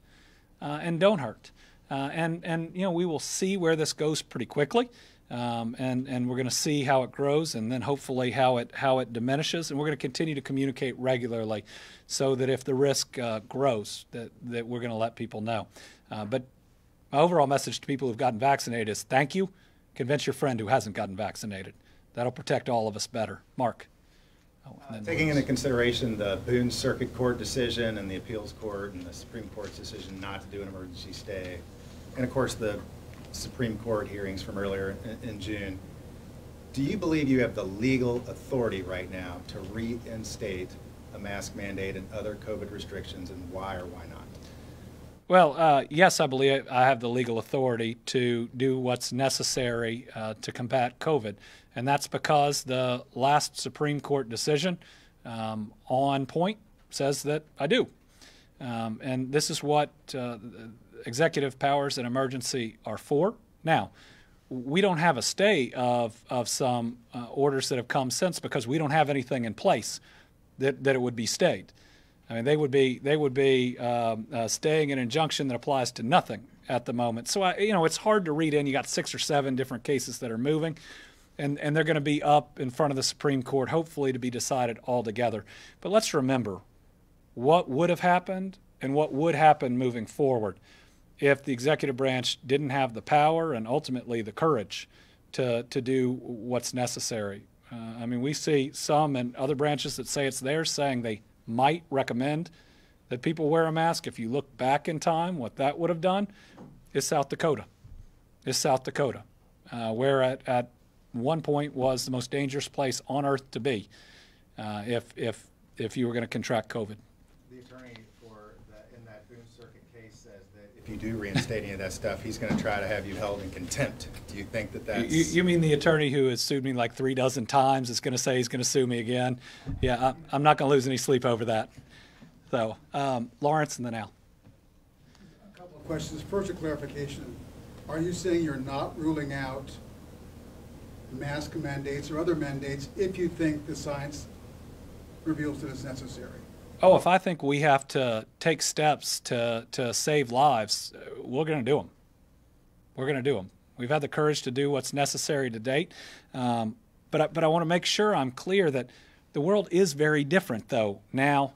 and don't hurt. And you know, we will see where this goes pretty quickly. And we're going to see how it grows, and then hopefully how it diminishes. And we're going to continue to communicate regularly, so that if the risk grows, that we're going to let people know. But my overall message to people who've gotten vaccinated is thank you. Convince your friend who hasn't gotten vaccinated. That'll protect all of us better. Mark. Taking into consideration the Boone Circuit Court decision and the Appeals Court and the Supreme Court's decision not to do an emergency stay, and of course the Supreme Court hearings from earlier in June, do you believe you have the legal authority right now to reinstate a mask mandate and other COVID restrictions, and why or why not? Well, yes, I believe I have the legal authority to do what's necessary to combat COVID, and that's because the last Supreme Court decision on point says that I do. And this is what executive powers in emergency are for. Now, we don't have a stay of some orders that have come since because we don't have anything in place that it would be stayed. I mean, they would be staying an injunction that applies to nothing at the moment. So, it's hard to read in. You got 6 or 7 different cases that are moving, and they're going to be up in front of the Supreme Court, hopefully to be decided altogether. But let's remember what would have happened and what would happen moving forward if the executive branch didn't have the power and ultimately the courage to do what's necessary. I mean, we see some in other branches that say it's theirs, saying they might recommend that people wear a mask. If you look back in time, what that would have done is South Dakota. Where at one point was the most dangerous place on earth to be if you were going to contract COVID. The attorney in that Boone Circuit case says that if you do reinstate any of that stuff, he's going to try to have you held in contempt. Do you think that that's... You mean the attorney who has sued me like 3 dozen times is going to say he's going to sue me again? Yeah, I'm not going to lose any sleep over that. So, Lawrence and then Al. A couple of questions. First, a clarification. Are you saying you're not ruling out mask mandates or other mandates if you think the science reveals that it's necessary? Oh, if I think we have to take steps to save lives, we're going to do them. We're going to do them. We've had the courage to do what's necessary to date. But I want to make sure I'm clear that the world is very different, though, now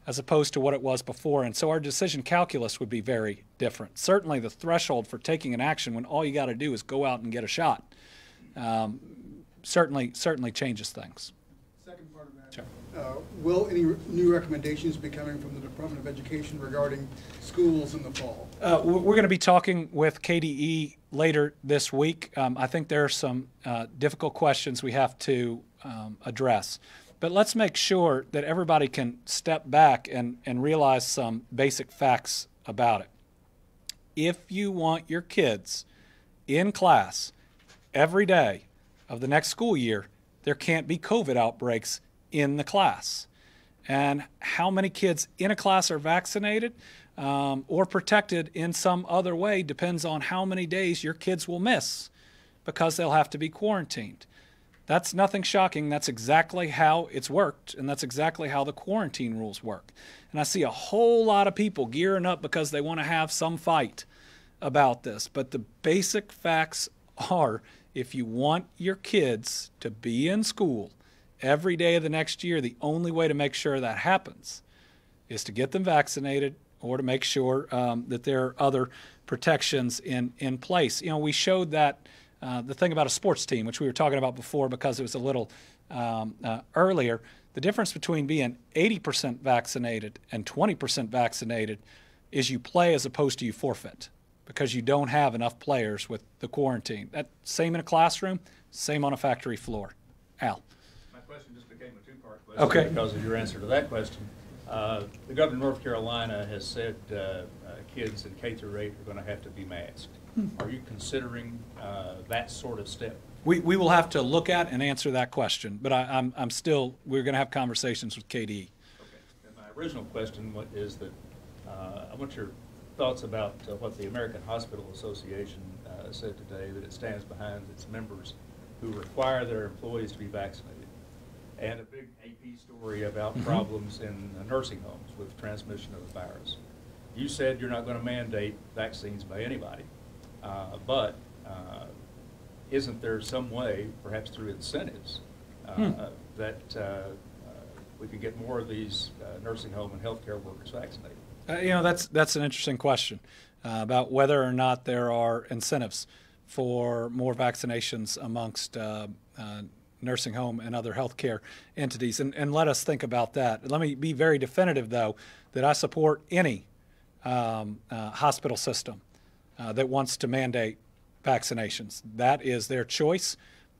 as opposed to what it was before. And so our decision calculus would be very different. Certainly the threshold for taking an action when all you got to do is go out and get a shot certainly changes things. Second part of that. Sure. Will any new recommendations be coming from the Department of Education regarding schools in the fall? We're going to be talking with KDE later this week. I think there are some difficult questions we have to address. But let's make sure that everybody can step back and realize some basic facts about it. If you want your kids in class every day of the next school year, there can't be COVID outbreaks in the class. And how many kids in a class are vaccinated or protected in some other way depends on how many days your kids will miss because they'll have to be quarantined. That's nothing shocking. That's exactly how it's worked, and that's exactly how the quarantine rules work. And I see a whole lot of people gearing up because they want to have some fight about this. But the basic facts are, if you want your kids to be in school every day of the next year, the only way to make sure that happens is to get them vaccinated or to make sure that there are other protections in place. You know, we showed that the thing about a sports team, which we were talking about before because it was a little earlier, the difference between being 80% vaccinated and 20% vaccinated is you play as opposed to you forfeit because you don't have enough players with the quarantine. That same in a classroom, same on a factory floor. Al. My question just became a two-part question Okay. because of your answer to that question. The governor of North Carolina has said kids in K through 8 are going to have to be masked. Are you considering that sort of step? We will have to look at and answer that question, but I'm still, we're going to have conversations with KDE. Okay. And my original question is that I want your thoughts about what the American Hospital Association said today, that it stands behind its members who require their employees to be vaccinated. And a big AP story about problems in nursing homes with transmission of the virus. You said you're not going to mandate vaccines by anybody, but isn't there some way, perhaps through incentives, that we could get more of these nursing home and healthcare workers vaccinated? You know, that's an interesting question about whether or not there are incentives for more vaccinations amongst nursing home and other healthcare entities. And let us think about that. Let me be very definitive, though, that I support any hospital system that wants to mandate vaccinations. That is their choice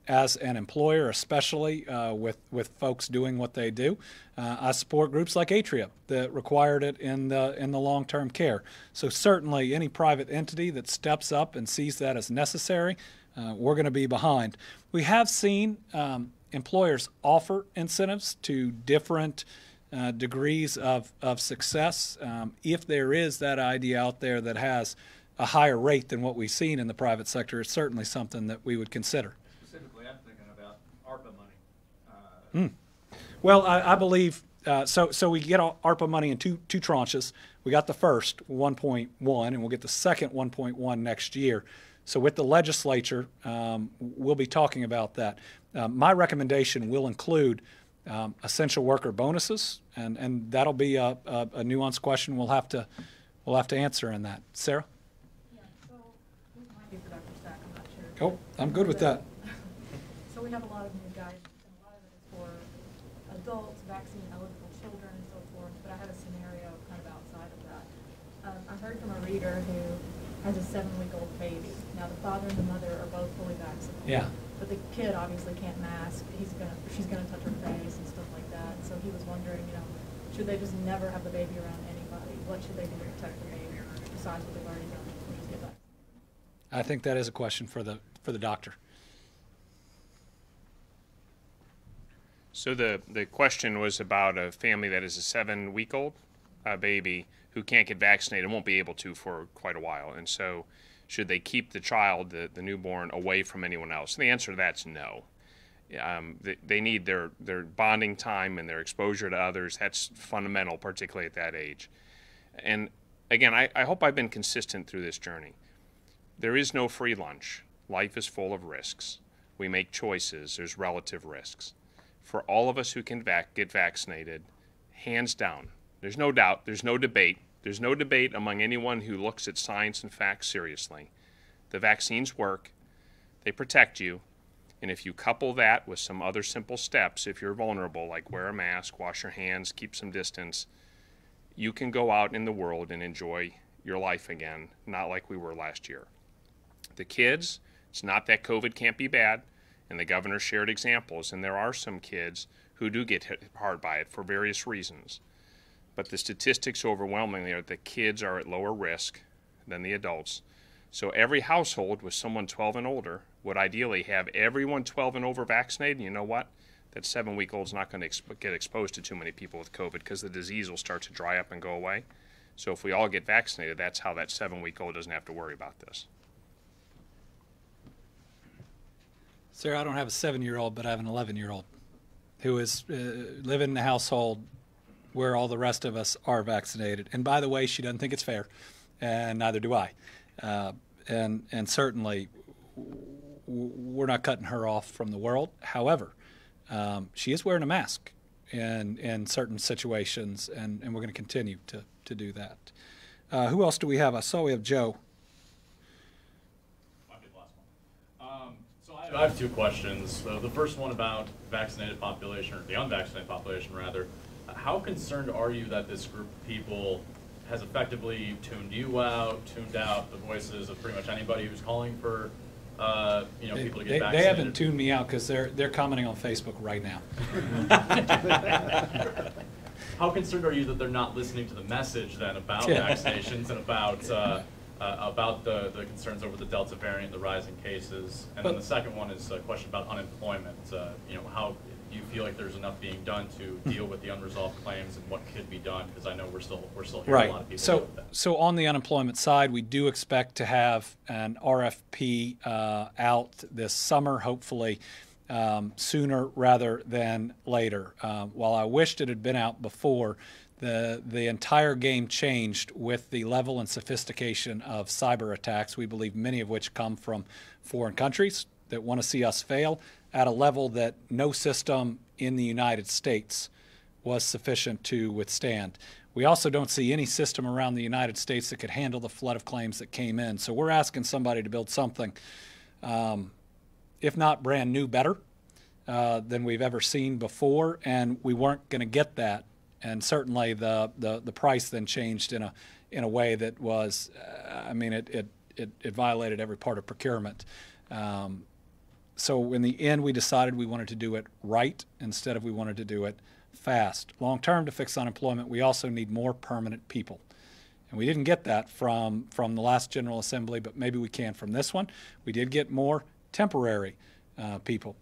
as an employer, especially with folks doing what they do. I support groups like Atria that required it in the long-term care. So certainly any private entity that steps up and sees that as necessary, we're going to be behind. We have seen employers offer incentives to different degrees of success. If there is that idea out there that has a higher rate than what we've seen in the private sector, it's certainly something that we would consider. Specifically, I'm thinking about ARPA money. Well, I believe, so we get ARPA money in two tranches. We got the first 1.1, and we'll get the second 1.1 next year. So with the legislature, we'll be talking about that. My recommendation will include essential worker bonuses, and that'll be a nuanced question we'll have to answer in that. Sarah? Yeah, so this might be for Dr. Stte, I'm not sure. Oh, I'm good with that. So we have a lot of new guidance, and a lot of it is for adults, vaccine-eligible children, and so forth, but I have a scenario kind of outside of that. I heard from a reader who has a 7-week-old baby. Now, the father and the mother are both fully vaccinated. Yeah. But the kid obviously can't mask. She's gonna touch her face and stuff like that. So he was wondering, should they just never have the baby around anybody? What should they do to protect the baby besides what they've already done, which is get vaccinated? I think that is a question for the doctor. So the question was about a family that is a 7-week-old baby who can't get vaccinated and won't be able to for quite a while. And so should they keep the child, the newborn, away from anyone else? And the answer to that's no. They need their bonding time and their exposure to others. That's fundamental, particularly at that age. And again, I hope I've been consistent through this journey. There is no free lunch. Life is full of risks. We make choices. There's relative risks. For all of us who can get vaccinated, hands down, there's no doubt, there's no debate. There's no debate among anyone who looks at science and facts seriously. The vaccines work. They protect you. And if you couple that with some other simple steps, if you're vulnerable, like wear a mask, wash your hands, keep some distance, you can go out in the world and enjoy your life again, not like we were last year. The kids, it's not that COVID can't be bad, and the governor shared examples, and there are some kids who do get hit hard by it for various reasons. But the statistics overwhelmingly are that kids are at lower risk than the adults. So every household with someone 12 and older would ideally have everyone 12 and over vaccinated. And you know what? That 7-week-old's not going to get exposed to too many people with COVID because the disease will start to dry up and go away. So if we all get vaccinated, that's how that 7-week-old doesn't have to worry about this. Sarah, I don't have a 7-year-old, but I have an 11-year-old who is living in a household where all the rest of us are vaccinated. And by the way, she doesn't think it's fair, and neither do I. And certainly, we're not cutting her off from the world. However, she is wearing a mask in certain situations, and we're going to continue to do that. Who else do we have? I saw we have Joe. I have two questions. The first one about vaccinated population, or the unvaccinated population rather. How concerned are you that this group of people has effectively tuned you out, tuned out the voices of pretty much anybody who's calling for people to get vaccinated? They haven't tuned me out because they're commenting on Facebook right now. How concerned are you that they're not listening to the message then about vaccinations and about the concerns over the Delta variant, the rise in cases? And then the second one is a question about unemployment. How do you feel like there's enough being done to deal with the unresolved claims, and what could be done? Because I know we're still hearing a lot of people deal with that. So on the unemployment side, we do expect to have an RFP out this summer, hopefully sooner rather than later. While I wished it had been out before, the entire game changed with the level and sophistication of cyber attacks, we believe many of which come from foreign countries that want to see us fail at a level that no system in the United States was sufficient to withstand. We also don't see any system around the United States that could handle the flood of claims that came in. So we're asking somebody to build something, if not brand new, better than we've ever seen before, and we weren't going to get that. And certainly the price then changed in a way that was, it violated every part of procurement. So in the end, we decided we wanted to do it right instead of we wanted to do it fast. Long term, to fix unemployment, we also need more permanent people. And we didn't get that from the last General Assembly, but maybe we can from this one. We did get more temporary people.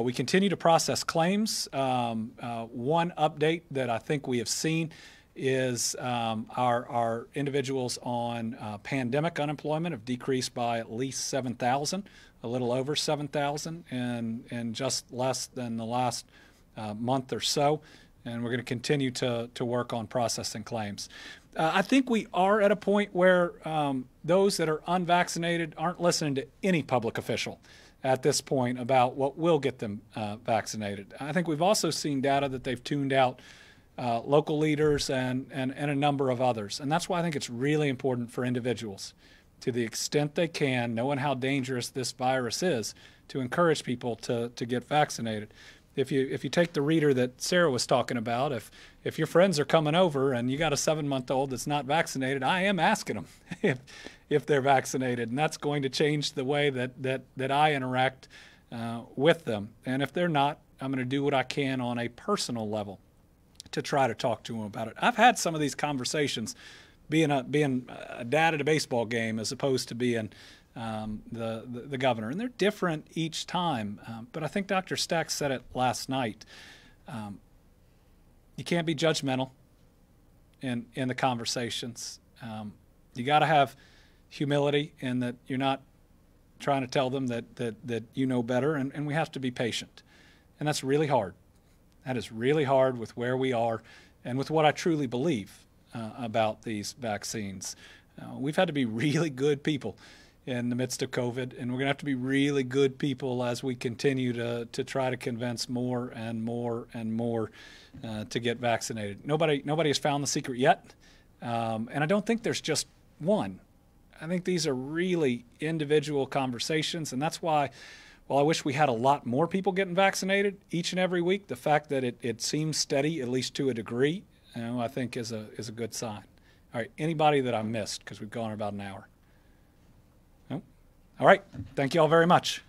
We continue to process claims. One update that I think we have seen is our individuals on pandemic unemployment have decreased by at least 7,000, a little over 7,000 in just less than the last month or so. And we're going to continue to work on processing claims. I think we are at a point where those that are unvaccinated aren't listening to any public official at this point about what will get them vaccinated. I think we've also seen data that they've tuned out local leaders and a number of others. And that's why I think it's really important for individuals, to the extent they can, knowing how dangerous this virus is, to encourage people to get vaccinated. If you take the reader that Sarah was talking about, if your friends are coming over and you got a 7-month-old that's not vaccinated, I am asking them if they're vaccinated, and that's going to change the way that I interact with them. And if they're not, I'm going to do what I can on a personal level to try to talk to them about it. I've had some of these conversations being a dad at a baseball game as opposed to being the governor, and they're different each time. But I think Dr. Stack said it last night. You can't be judgmental in the conversations. You got to have humility in that you're not trying to tell them that you know better, and we have to be patient. And that's really hard. That is really hard with where we are and with what I truly believe about these vaccines. We've had to be really good people in the midst of COVID, and we're going to have to be really good people as we continue to try to convince more and more and more to get vaccinated. Nobody has found the secret yet, and I don't think there's just one. I think these are really individual conversations, and that's why, while I wish we had a lot more people getting vaccinated each and every week, the fact that it seems steady, at least to a degree, I think is a good sign. All right, anybody that I missed, because we've gone about an hour? No? All right, thank you all very much.